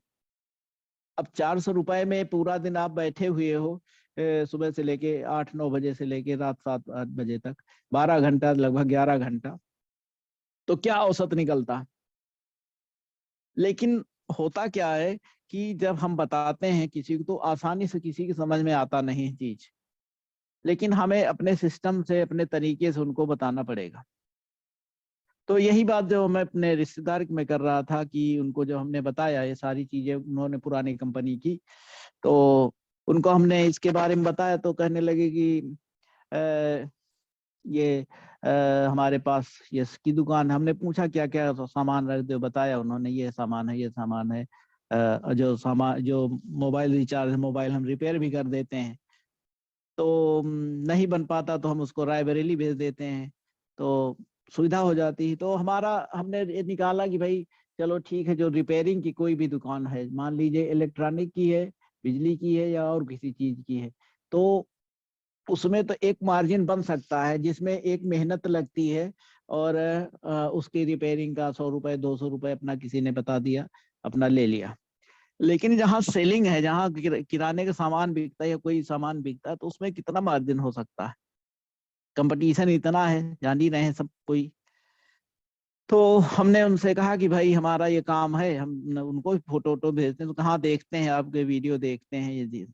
अब 400 रुपए में पूरा दिन आप बैठे हुए हो, सुबह से लेके 8-9 बजे से लेके रात 7-8 बजे तक, 12 घंटा, लगभग 11 घंटा, तो क्या औसत निकलता। लेकिन होता क्या है कि जब हम बताते हैं किसी को तो आसानी से किसी की समझ में आता नहीं है चीज, लेकिन हमें अपने सिस्टम से अपने तरीके से उनको बताना पड़ेगा। तो यही बात जो मैं अपने रिश्तेदार में कर रहा था कि उनको जो हमने बताया ये सारी चीजें उन्होंने पुरानी कंपनी की, तो उनको हमने इसके बारे में बताया तो कहने लगे कि अ, ये हमारे पास ये इसकी दुकान है। हमने पूछा क्या क्या सामान रखते हो, बताया उन्होंने, ये सामान है, ये सामान है। जो सामान जो मोबाइल रिचार्ज है, मोबाइल हम रिपेयर भी कर देते हैं। तो नहीं बन पाता तो हम उसको रायबरेली भेज देते हैं, तो सुविधा हो जाती है। तो हमारा हमने ये निकाला कि भाई चलो ठीक है, जो रिपेयरिंग की कोई भी दुकान है, मान लीजिए इलेक्ट्रॉनिक की है, बिजली की है या और किसी चीज की है, तो उसमें तो एक मार्जिन बन सकता है जिसमें एक मेहनत लगती है। और उसकी रिपेयरिंग का 100 रुपए 200 रुपए अपना किसी ने बता दिया, अपना ले लिया। लेकिन जहाँ सेलिंग है, जहाँ किराने का सामान बिकता है या कोई सामान बिकता है, तो उसमें कितना मार्जिन हो सकता है। कंपटीशन इतना है, जान ही रहे हैं सब कोई। तो हमने उनसे कहा कि भाई हमारा ये काम है, हम उनको फोटो वोटो भेजते हैं, तो कहाँ देखते हैं आपके वीडियो देखते हैं,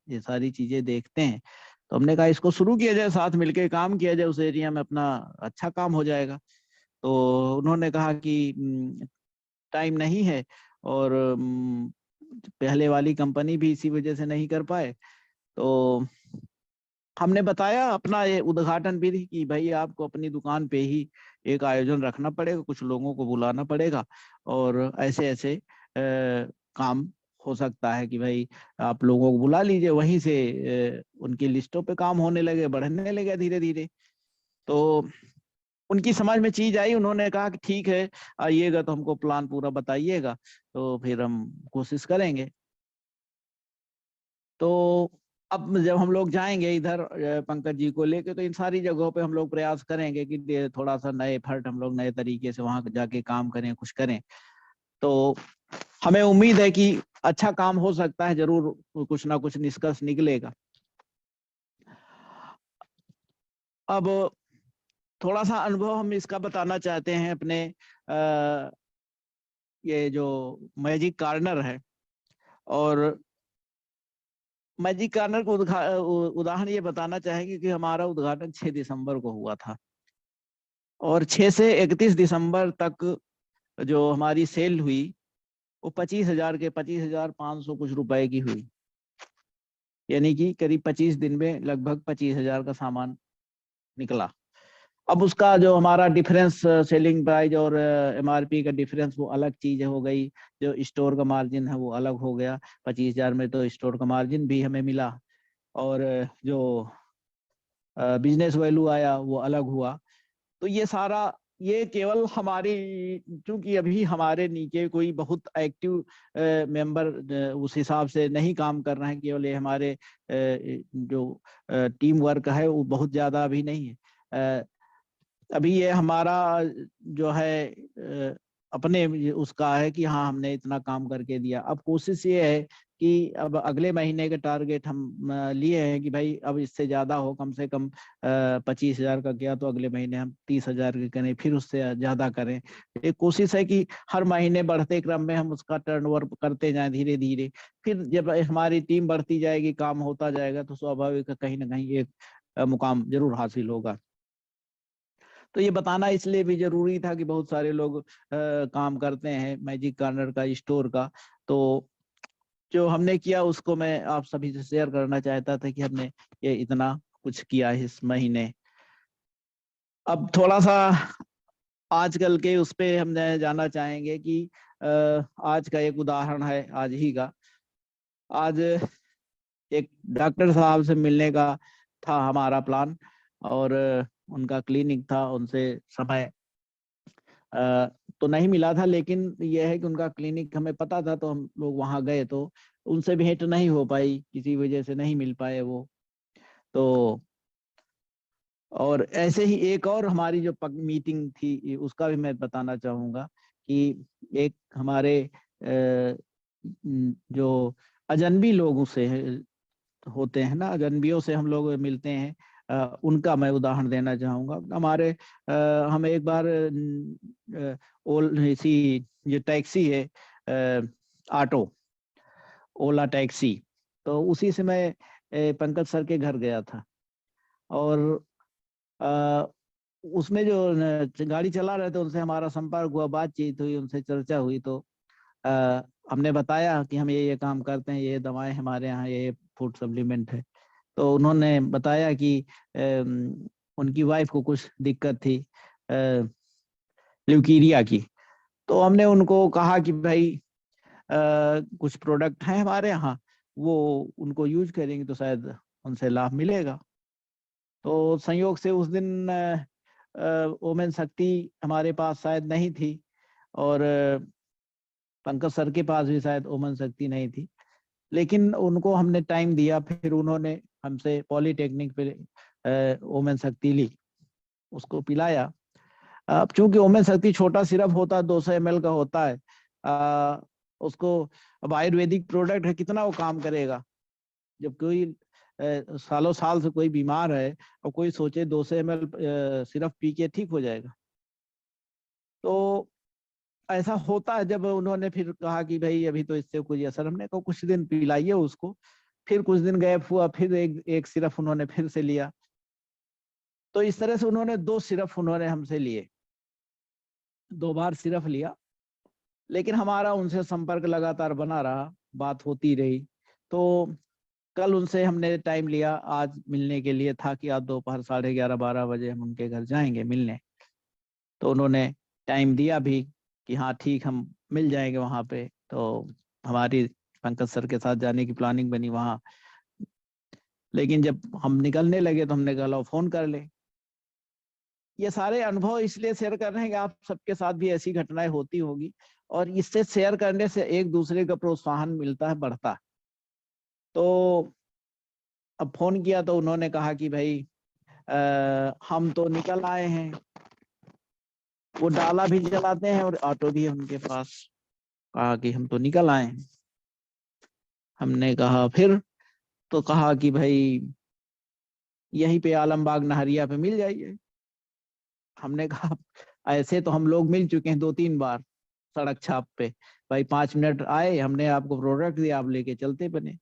ये सारी चीजें देखते हैं। तो हमने कहा इसको शुरू किया जाए, साथ मिलके काम किया जाए, उस एरिया में अपना अच्छा काम हो जाएगा। तो उन्होंने कहा कि टाइम नहीं है, और पहले वाली कंपनी भी इसी वजह से नहीं कर पाए। तो हमने बताया अपना ये उद्घाटन भी कि भाई आपको अपनी दुकान पे ही एक आयोजन रखना पड़ेगा, कुछ लोगों को बुलाना पड़ेगा, और ऐसे ऐसे काम हो सकता है कि भाई आप लोगों को बुला लीजिए, वहीं से उनकी लिस्टों पे काम होने लगे, बढ़ने लगे धीरे धीरे। तो उनकी समझ में चीज आई, उन्होंने कहा कि ठीक है, आइएगा तो हमको प्लान पूरा बताइएगा, तो फिर हम कोशिश करेंगे। तो अब जब हम लोग जाएंगे इधर पंकज जी को लेके, तो इन सारी जगहों पे हम लोग प्रयास करेंगे कि थोड़ा सा नए फर्ट हम लोग नए तरीके से वहां जाके काम करें, कुछ करें। तो हमें उम्मीद है कि अच्छा काम हो सकता है, जरूर कुछ ना कुछ निष्कर्ष निकलेगा। अब थोड़ा सा अनुभव हम इसका बताना चाहते हैं अपने, ये जो मैजिक कार्नर है, और मैजिक कार्नर को उदाहरण ये बताना चाहेंगे कि हमारा उद्घाटन 6 दिसंबर को हुआ था और 6 से 31 दिसंबर तक जो हमारी सेल हुई वो 25,500 कुछ रुपए की हुई, यानी कि करीब 25 दिन में लगभग 25,000 का सामान निकला। अब उसका जो हमारा डिफरेंस सेलिंग प्राइस और एमआरपी का डिफरेंस वो अलग चीज हो गई, जो स्टोर का मार्जिन है वो अलग हो गया। 25,000 में तो स्टोर का मार्जिन भी हमें मिला और जो बिजनेस वैल्यू आया वो अलग हुआ। तो ये सारा, ये केवल हमारी, क्योंकि अभी हमारे नीचे कोई बहुत एक्टिव मेंबर उस हिसाब से नहीं काम कर रहे हैं, केवल ये हमारे जो टीम वर्क है वो बहुत ज्यादा अभी नहीं है। अभी ये हमारा जो है अपने उसका है कि हाँ हमने इतना काम करके दिया। अब कोशिश ये है कि अब अगले महीने के टारगेट हम लिए हैं कि भाई अब इससे ज्यादा हो, कम से कम 25,000 का किया तो अगले महीने हम 30,000 के करें, फिर उससे ज्यादा करें। एक कोशिश है कि हर महीने बढ़ते क्रम में हम उसका टर्नओवर करते जाएं धीरे धीरे। फिर जब हमारी टीम बढ़ती जाएगी, काम होता जाएगा, तो स्वाभाविक कहीं ना कहीं एक मुकाम जरूर हासिल होगा। तो ये बताना इसलिए भी जरूरी था कि बहुत सारे लोग काम करते हैं मैजिक कार्नर का, स्टोर का। तो जो हमने किया उसको मैं आप सभी से शेयर करना चाहता था कि हमने ये इतना कुछ किया इस महीने। अब थोड़ा सा आजकल के उस पे हम जानना चाहेंगे कि आज का एक उदाहरण है आज ही का। आज एक डॉक्टर साहब से मिलने का था हमारा प्लान और उनका क्लिनिक था, उनसे समय तो नहीं मिला था, लेकिन यह है कि उनका क्लिनिक हमें पता था तो हम लोग वहां गए, तो उनसे भेंट नहीं हो पाई, किसी वजह से नहीं मिल पाए वो। तो और ऐसे ही एक और हमारी जो मीटिंग थी उसका भी मैं बताना चाहूंगा कि एक हमारे जो अजनबी लोगों से होते हैं ना, अजनबियों से हम लोग मिलते हैं, उनका मैं उदाहरण देना चाहूंगा। हमारे हम एक बार इसी ये टैक्सी है, ऑटो, ओला टैक्सी, तो उसी से मैं पंकज सर के घर गया था और अ, उसमें जो गाड़ी चला रहे थे उनसे हमारा संपर्क हुआ, बातचीत हुई, उनसे चर्चा हुई। तो हमने बताया कि हम ये काम करते हैं, ये दवाएं हमारे यहाँ, ये फूड सप्लीमेंट है। तो उन्होंने बताया कि उनकी वाइफ को कुछ दिक्कत थी ल्यूकीरिया की। तो हमने उनको कहा कि भाई कुछ प्रोडक्ट हैं हमारे यहाँ, वो उनको यूज करेंगे तो शायद उनसे लाभ मिलेगा। तो संयोग से उस दिन ओमेन शक्ति हमारे पास शायद नहीं थी और पंकज सर के पास भी शायद ओमन शक्ति नहीं थी, लेकिन उनको हमने टाइम दिया, फिर उन्होंने हमसे पॉलीटेक्निक पे ओमेन शक्ति ली, उसको पिलाया। अब चूंकि ओमेन शक्ति छोटा सिरप होता है, 200 ml का होता है, उसको, अब आयुर्वेदिक प्रोडक्ट है, कितना वो काम करेगा। जब कोई सालों साल से कोई बीमार है और कोई सोचे 200 ml सिरप पी के ठीक हो जाएगा, तो ऐसा होता है। जब उन्होंने फिर कहा कि भाई अभी तो इससे कोई असर, हमने कहा कुछ दिन पिलाइए उसको। फिर कुछ दिन गैप हुआ, फिर एक सिरप उन्होंने फिर से लिया। तो इस तरह से उन्होंने 2 सिरप उन्होंने हमसे लिए, 2 बार सिरप लिया। लेकिन हमारा उनसे संपर्क लगातार बना रहा, बात होती रही। तो कल उनसे हमने टाइम लिया आज मिलने के लिए, था कि आज दोपहर 11:30-12 बजे हम उनके घर जाएंगे मिलने। तो उन्होंने टाइम दिया भी कि हाँ ठीक, हम मिल जाएंगे वहां पे। तो हमारी पंकज सर के साथ जाने की प्लानिंग बनी वहां। लेकिन जब हम निकलने लगे तो हमने कहा लो फोन कर ले। ये सारे अनुभव इसलिए शेयर कर रहे हैं कि आप सबके साथ भी ऐसी घटनाएं होती होगी, और इससे शेयर करने से एक दूसरे का प्रोत्साहन मिलता है, बढ़ता है। तो अब फोन किया तो उन्होंने कहा कि भाई हम तो निकल आए हैं, वो डाला भी चलाते हैं और ऑटो भी है उनके पास। कहा कि हम तो निकल आए हैं। हमने कहा फिर, तो कहा कि भाई यहीं पे आलमबाग नहरिया पे मिल जाइए। हमने कहा ऐसे तो हम लोग मिल चुके हैं 2-3 बार सड़क छाप पे, भाई 5 मिनट आए, हमने आपको प्रोडक्ट दिया, आप लेके चलते बने।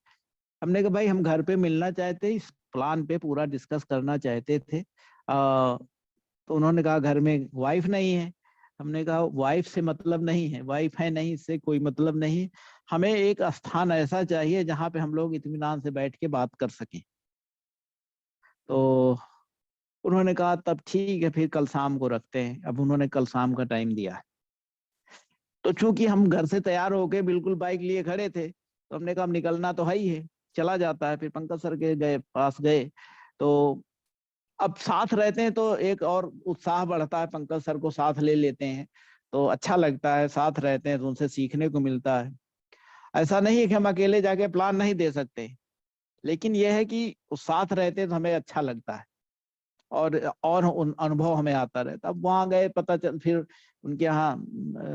हमने कहा भाई हम घर पे मिलना चाहते, इस प्लान पे पूरा डिस्कस करना चाहते थे। तो उन्होंने कहा घर में वाइफ नहीं है। हमने कहा वाइफ से मतलब नहीं है, वाइफ है नहीं इससे कोई मतलब नहीं, हमें एक स्थान ऐसा चाहिए जहाँ पे हम लोग इत्मीनान से बैठ के बात कर सकें। तो उन्होंने कहा तब ठीक है, फिर कल शाम को रखते हैं। अब उन्होंने कल शाम का टाइम दिया। तो चूंकि हम घर से तैयार होके बिल्कुल बाइक लिए खड़े थे, तो हमने कहा अब निकलना तो है ही है, चला जाता है। फिर पंकज सर के गए पास गए, तो अब साथ रहते हैं तो एक और उत्साह बढ़ता है, पंकज सर को साथ ले लेते हैं तो अच्छा लगता है, साथ रहते हैं तो उनसे सीखने को मिलता है। ऐसा नहीं है कि हम अकेले जाके प्लान नहीं दे सकते, लेकिन यह है कि साथ रहते हैं तो हमें अच्छा लगता है और अनुभव हमें आता रहता। अब वहां गए, पता चल फिर उनके यहाँ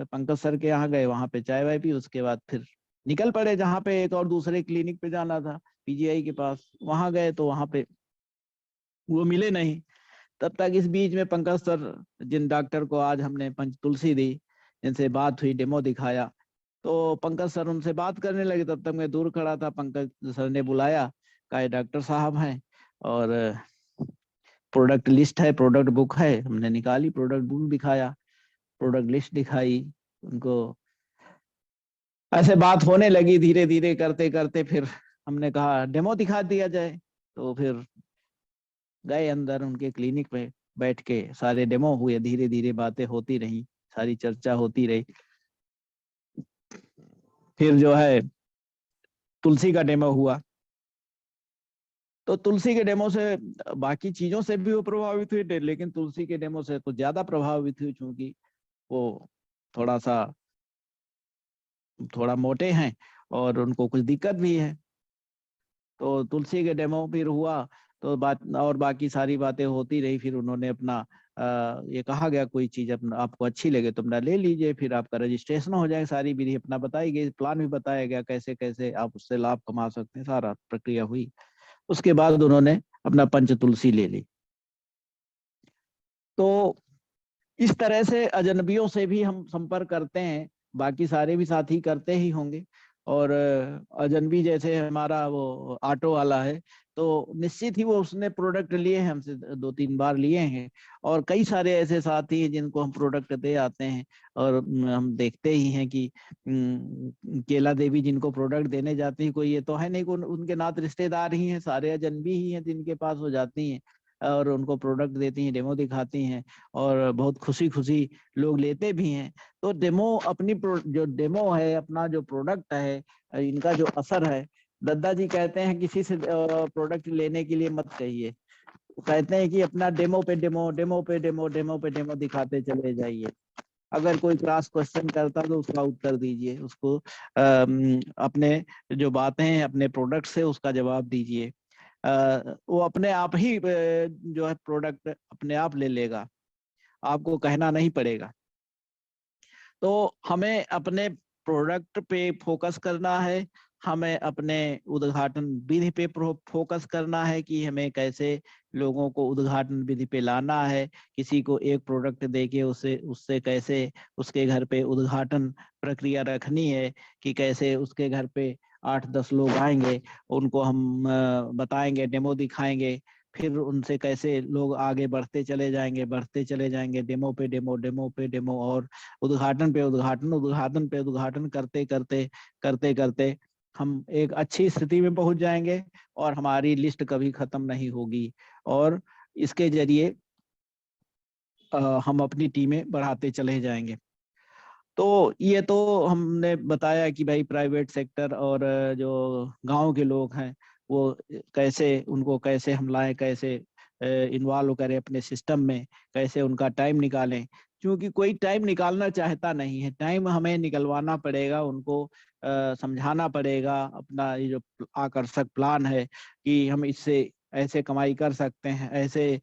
पंकज सर के यहाँ गए, वहां पे चाय वाय पी, उसके बाद फिर निकल पड़े जहाँ पे एक और दूसरे क्लिनिक पे जाना था, पीजीआई के पास। वहां गए तो वहां पे वो मिले नहीं। तब तक इस बीच में पंकज सर, जिन डॉक्टर को आज हमने पंच तुलसी दी, जिनसे बात हुई, डेमो दिखाया, तो पंकज सर उनसे बात करने लगे। तब तक मैं दूर खड़ा था, पंकज सर ने बुलाया, कहा डॉक्टर साहब हैं और प्रोडक्ट लिस्ट है, प्रोडक्ट बुक है। हमने निकाली, प्रोडक्ट बुक दिखाया, प्रोडक्ट लिस्ट दिखाई उनको। ऐसे बात होने लगी, धीरे धीरे करते करते फिर हमने कहा डेमो दिखा दिया जाए। तो फिर गए अंदर उनके क्लिनिक पे, बैठ के सारे डेमो हुए, धीरे धीरे बातें होती रही, सारी चर्चा होती रही। फिर जो है तुलसी का डेमो हुआ। तो तुलसी के डेमो से, बाकी चीजों से भी वो प्रभावित हुई, लेकिन तुलसी के डेमो से तो ज्यादा प्रभावित हुई, क्योंकि वो थोड़ा सा थोड़ा मोटे हैं और उनको कुछ दिक्कत भी है। तो तुलसी के डेमो फिर हुआ, तो बात और बाकी सारी बातें होती रही। फिर उन्होंने अपना ये कहा गया कोई चीज अपना आपको अच्छी लगे तो अपना ले लीजिए, फिर आपका रजिस्ट्रेशन हो जाएगा। सारी विधि अपना बताई गई, प्लान भी बताया गया कैसे कैसे आप उससे लाभ कमा सकते हैं, सारा प्रक्रिया हुई। उसके बाद उन्होंने अपना पंच तुलसी ले ली। तो इस तरह से अजनबियों से भी हम संपर्क करते हैं, बाकी सारे भी साथी करते ही होंगे। और अजनबी जैसे हमारा वो ऑटो वाला है, तो निश्चित ही वो उसने प्रोडक्ट लिए हैं हमसे, 2-3 बार लिए हैं। और कई सारे ऐसे साथी हैं जिनको हम प्रोडक्ट दे आते हैं। और हम देखते ही हैं कि केला देवी जिनको प्रोडक्ट देने जाती है, कोई ये तो है नहीं कि उनके नात रिश्तेदार ही हैं, सारे अजनबी ही हैं जिनके पास हो जाती हैं और उनको प्रोडक्ट देती हैं, डेमो दिखाती हैं, और बहुत खुशी खुशी लोग लेते भी हैं। तो डेमो अपनी जो डेमो है, अपना जो प्रोडक्ट है, इनका जो असर है, दद्दा जी कहते हैं किसी से प्रोडक्ट लेने के लिए मत कहिए, कहते हैं कि अपना डेमो पे डेमो, डेमो पे डेमो, डेमो पे डेमो दिखाते चले जाइए। अगर कोई क्रॉस क्वेश्चन करता तो उसका उत्तर दीजिए, उसको अपने जो बातें हैं अपने प्रोडक्ट से उसका जवाब दीजिए। वो अपने आप ही जो है प्रोडक्ट अपने आप ले लेगा, आपको कहना नहीं पड़ेगा। तो हमें अपने प्रोडक्ट पे फोकस करना है, हमें अपने उद्घाटन विधि पे फोकस करना है कि हमें कैसे लोगों को उद्घाटन विधि पे लाना है। किसी को एक प्रोडक्ट देके उससे उससे कैसे उसके घर पे उद्घाटन प्रक्रिया रखनी है, कि कैसे उसके घर पे 8-10 लोग आएंगे, उनको हम बताएंगे, डेमो दिखाएंगे, फिर उनसे कैसे लोग आगे बढ़ते चले जाएंगे, बढ़ते चले जाएंगे, डेमो पे डेमो, डेमो पे डेमो, और उद्घाटन पे उद्घाटन, उद्घाटन पे उद्घाटन करते करते करते करते हम एक अच्छी स्थिति में पहुंच जाएंगे और हमारी लिस्ट कभी खत्म नहीं होगी। और इसके जरिए हम अपनी टीमें बढ़ाते चले जाएंगे। तो ये तो हमने बताया कि भाई प्राइवेट सेक्टर और जो गांव के लोग हैं वो कैसे, उनको कैसे हम लाएं, कैसे इन्वॉल्व करें अपने सिस्टम में, कैसे उनका टाइम निकालें। क्योंकि कोई टाइम निकालना चाहता नहीं है, टाइम हमें निकलवाना पड़ेगा, उनको समझाना पड़ेगा अपना ये जो आकर्षक प्लान है कि हम इससे ऐसे कमाई कर सकते हैं, ऐसे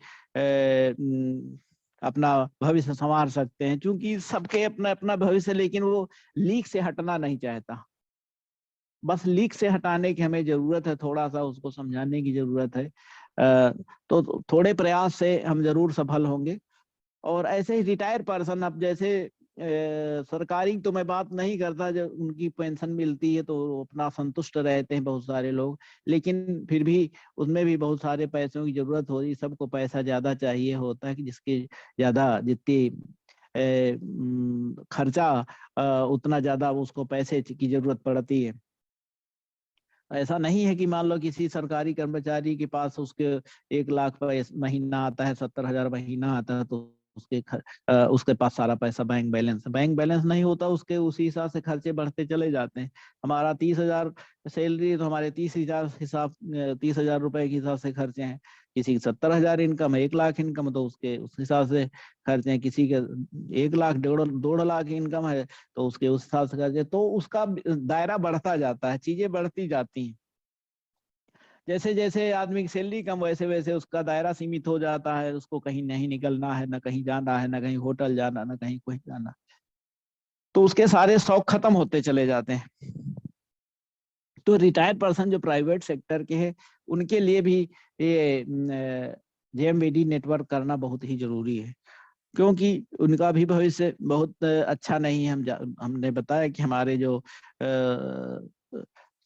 अपना भविष्य संवार सकते हैं। क्योंकि सबके अपना अपना भविष्य, लेकिन वो लीक से हटना नहीं चाहता। बस लीक से हटाने की हमें जरूरत है, थोड़ा सा उसको समझाने की जरूरत है। तो थोड़े प्रयास से हम जरूर सफल होंगे। और ऐसे ही रिटायर पर्सन, अब जैसे सरकारी तो मैं बात नहीं करता, जब उनकी पेंशन मिलती है तो अपना संतुष्ट रहते हैं बहुत सारे लोग, लेकिन फिर भी उसमें भी बहुत सारे पैसों की जरूरत होती है। सबको पैसा ज्यादा चाहिए होता है कि जिसके ज्यादा जितनी खर्चा उतना ज्यादा उसको पैसे की जरूरत पड़ती है। ऐसा नहीं है कि मान लो किसी सरकारी कर्मचारी के पास उसके 1 लाख महीना आता है, 70,000 महीना आता है, तो उसके पास सारा पैसा बैंक बैलेंस नहीं होता उसके, उसी हिसाब से खर्चे बढ़ते चले जाते हैं। हमारा 30,000 सैलरी है तो हमारे 30,000 रुपए के हिसाब से खर्चे हैं। किसी की 70,000 इनकम है, 1 लाख इनकम, तो उसके उस हिसाब से खर्चे हैं। किसी के 1 लाख 1.5 लाख इनकम है तो उसके उस हिसाब से खर्चे, तो उसका दायरा बढ़ता जाता है, चीजें बढ़ती जाती हैं। जैसे जैसे आदमी की सैलरी कम, वैसे वैसे उसका दायरा सीमित हो जाता है, उसको कहीं नहीं निकलना है, ना कहीं जाना है, ना कहीं होटल जाना, ना कहीं कोई जाना, तो उसके सारे शौक खत्म होते चले जाते हैं। तो रिटायर्ड पर्सन जो प्राइवेट सेक्टर के हैं, उनके लिए भी ये जेएमबीडी नेटवर्क करना बहुत ही जरूरी है, क्योंकि उनका भी भविष्य बहुत अच्छा नहीं है। हमने बताया कि हमारे जो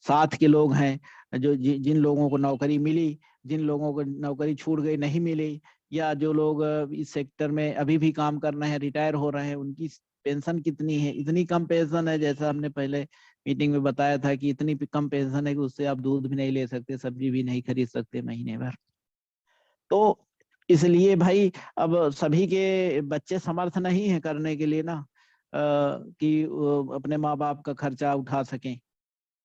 साथ के लोग हैं, जो जिन लोगों को नौकरी मिली, जिन लोगों को नौकरी छूट गई, नहीं मिली, या जो लोग इस सेक्टर में अभी भी काम कर रहे हैं, रिटायर हो रहे हैं, उनकी पेंशन कितनी है? इतनी कम पेंशन है, जैसा हमने पहले मीटिंग में बताया था कि इतनी कम पेंशन है कि उससे आप दूध भी नहीं ले सकते, सब्जी भी नहीं खरीद सकते महीने भर। तो इसलिए भाई, अब सभी के बच्चे समर्थ नहीं है करने के लिए ना, कि अपने माँ बाप का खर्चा उठा सकें।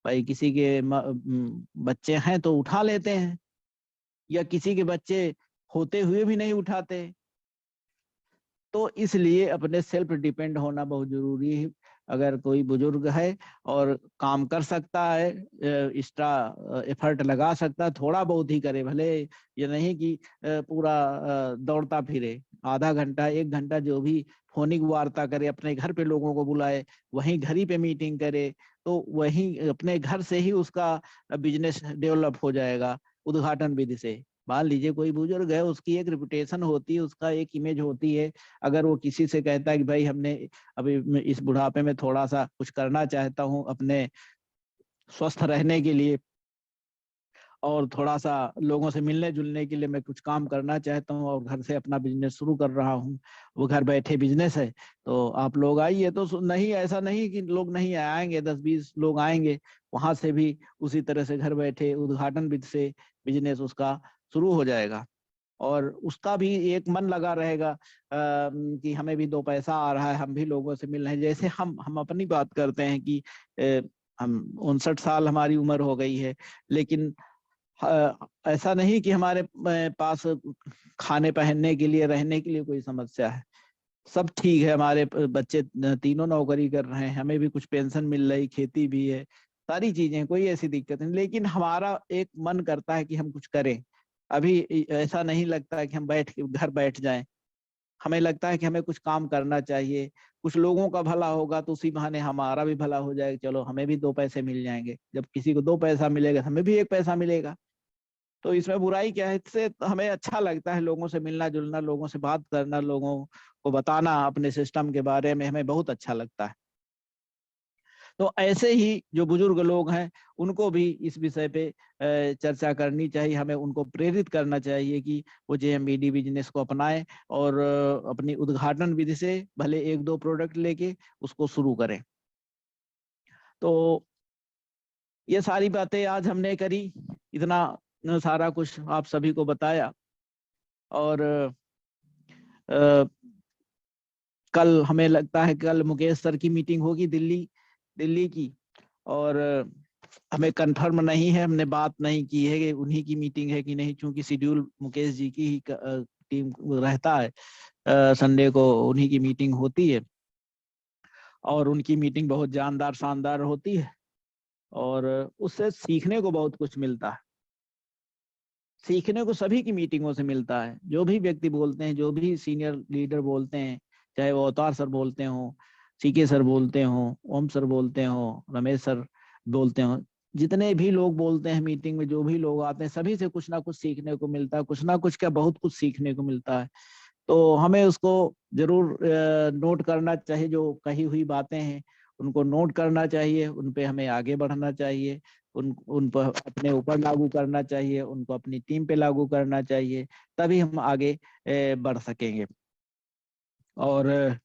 भाई किसी के बच्चे हैं तो उठा लेते हैं, या किसी के बच्चे होते हुए भी नहीं उठाते। तो इसलिए अपने सेल्फ डिपेंड होना बहुत जरूरी है। अगर कोई बुजुर्ग है और काम कर सकता है, एक्स्ट्रा एफर्ट लगा सकता है, थोड़ा बहुत ही करे, भले ये नहीं कि पूरा दौड़ता फिरे, आधा घंटा 1 घंटा जो भी फोनिक वार्ता करे, अपने घर पे लोगों को बुलाए, वहीं घर ही पे मीटिंग करे, तो वहीं अपने घर से ही उसका बिजनेस डेवलप हो जाएगा उद्घाटन विधि से। मान लीजिए कोई बुजुर्ग है, उसकी एक रिपुटेशन होती है, उसका एक इमेज होती है। अगर वो किसी से कहता है कि भाई हमने अभी इस बुढ़ापे में थोड़ा सा कुछ करना चाहता हूँ अपने स्वस्थ रहने के लिए, और थोड़ा सा लोगों से मिलने जुलने के लिए मैं कुछ काम करना चाहता हूँ, और घर से अपना बिजनेस शुरू कर रहा हूँ, वो घर बैठे बिजनेस है, तो आप लोग आइए। तो नहीं, ऐसा नहीं कि लोग नहीं आएंगे, 10-20 लोग आएंगे, वहां से भी उसी तरह से घर बैठे उद्घाटन विधि से बिजनेस उसका शुरू हो जाएगा। और उसका भी एक मन लगा रहेगा कि हमें भी 2 पैसा आ रहा है, हम भी लोगों से मिल रहे हैं। जैसे हम अपनी बात करते हैं कि हम 59 साल हमारी उम्र हो गई है, लेकिन ऐसा नहीं कि हमारे पास खाने पहनने के लिए, रहने के लिए कोई समस्या है। सब ठीक है, हमारे बच्चे तीनों नौकरी कर रहे हैं, हमें भी कुछ पेंशन मिल रही, खेती भी है, सारी चीजें, कोई ऐसी दिक्कत नहीं। लेकिन हमारा एक मन करता है कि हम कुछ करें। अभी ऐसा नहीं लगता है कि हम घर बैठ जाएं, हमें लगता है कि हमें कुछ काम करना चाहिए, कुछ लोगों का भला होगा तो उसी बहाने हमारा भी भला हो जाएगा, चलो हमें भी 2 पैसे मिल जाएंगे। जब किसी को 2 पैसा मिलेगा, हमें भी 1 पैसा मिलेगा। तो इसमें बुराई क्या है? इससे हमें अच्छा लगता है, लोगों से मिलना जुलना, लोगों से बात करना, लोगों को बताना अपने सिस्टम के बारे में, हमें बहुत अच्छा लगता है। तो ऐसे ही जो बुजुर्ग लोग हैं, उनको भी इस विषय पे चर्चा करनी चाहिए, हमें उनको प्रेरित करना चाहिए कि वो जेएमबीडी बिजनेस को अपनाएं, और अपनी उद्घाटन विधि से भले 1-2 प्रोडक्ट लेके उसको शुरू करें। तो ये सारी बातें आज हमने करी, इतना सारा कुछ आप सभी को बताया। और कल हमें लगता है कल मुकेश सर की मीटिंग होगी दिल्ली दिल्ली की, और हमें कंफर्म नहीं है, हमने बात नहीं की है कि उन्हीं की मीटिंग है कि नहीं, क्योंकि शेड्यूल मुकेश जी की ही टीम रहता है, संडे को उन्हीं की मीटिंग होती है, और उनकी मीटिंग बहुत जानदार शानदार होती है, और उससे सीखने को बहुत कुछ मिलता है। सीखने को सभी की मीटिंगों से मिलता है, जो भी व्यक्ति बोलते हैं, जो भी सीनियर लीडर बोलते हैं, चाहे वो अवतार सर बोलते हो, सीके सर बोलते हो, ओम सर बोलते हो, रमेश सर बोलते हो, जितने भी लोग बोलते हैं मीटिंग में, जो भी लोग आते हैं, सभी से कुछ ना कुछ सीखने को मिलता है, कुछ ना कुछ क्या बहुत कुछ सीखने को मिलता है। तो हमें उसको जरूर नोट करना चाहिए। जो कही हुई बातें हैं उनको नोट करना चाहिए, उन पे हमें आगे बढ़ना चाहिए, उन पर अपने ऊपर लागू करना चाहिए, उनको अपनी टीम पे लागू करना चाहिए, तभी हम आगे बढ़ सकेंगे। और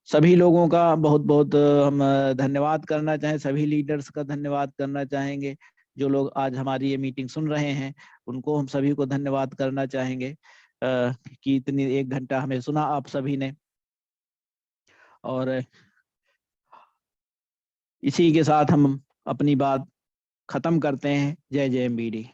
सभी लोगों का बहुत बहुत हम धन्यवाद करना चाहें, सभी लीडर्स का धन्यवाद करना चाहेंगे। जो लोग आज हमारी ये मीटिंग सुन रहे हैं उनको हम सभी को धन्यवाद करना चाहेंगे कि इतनी 1 घंटा हमें सुना आप सभी ने। और इसी के साथ हम अपनी बात खत्म करते हैं। जय जय एमबीडी।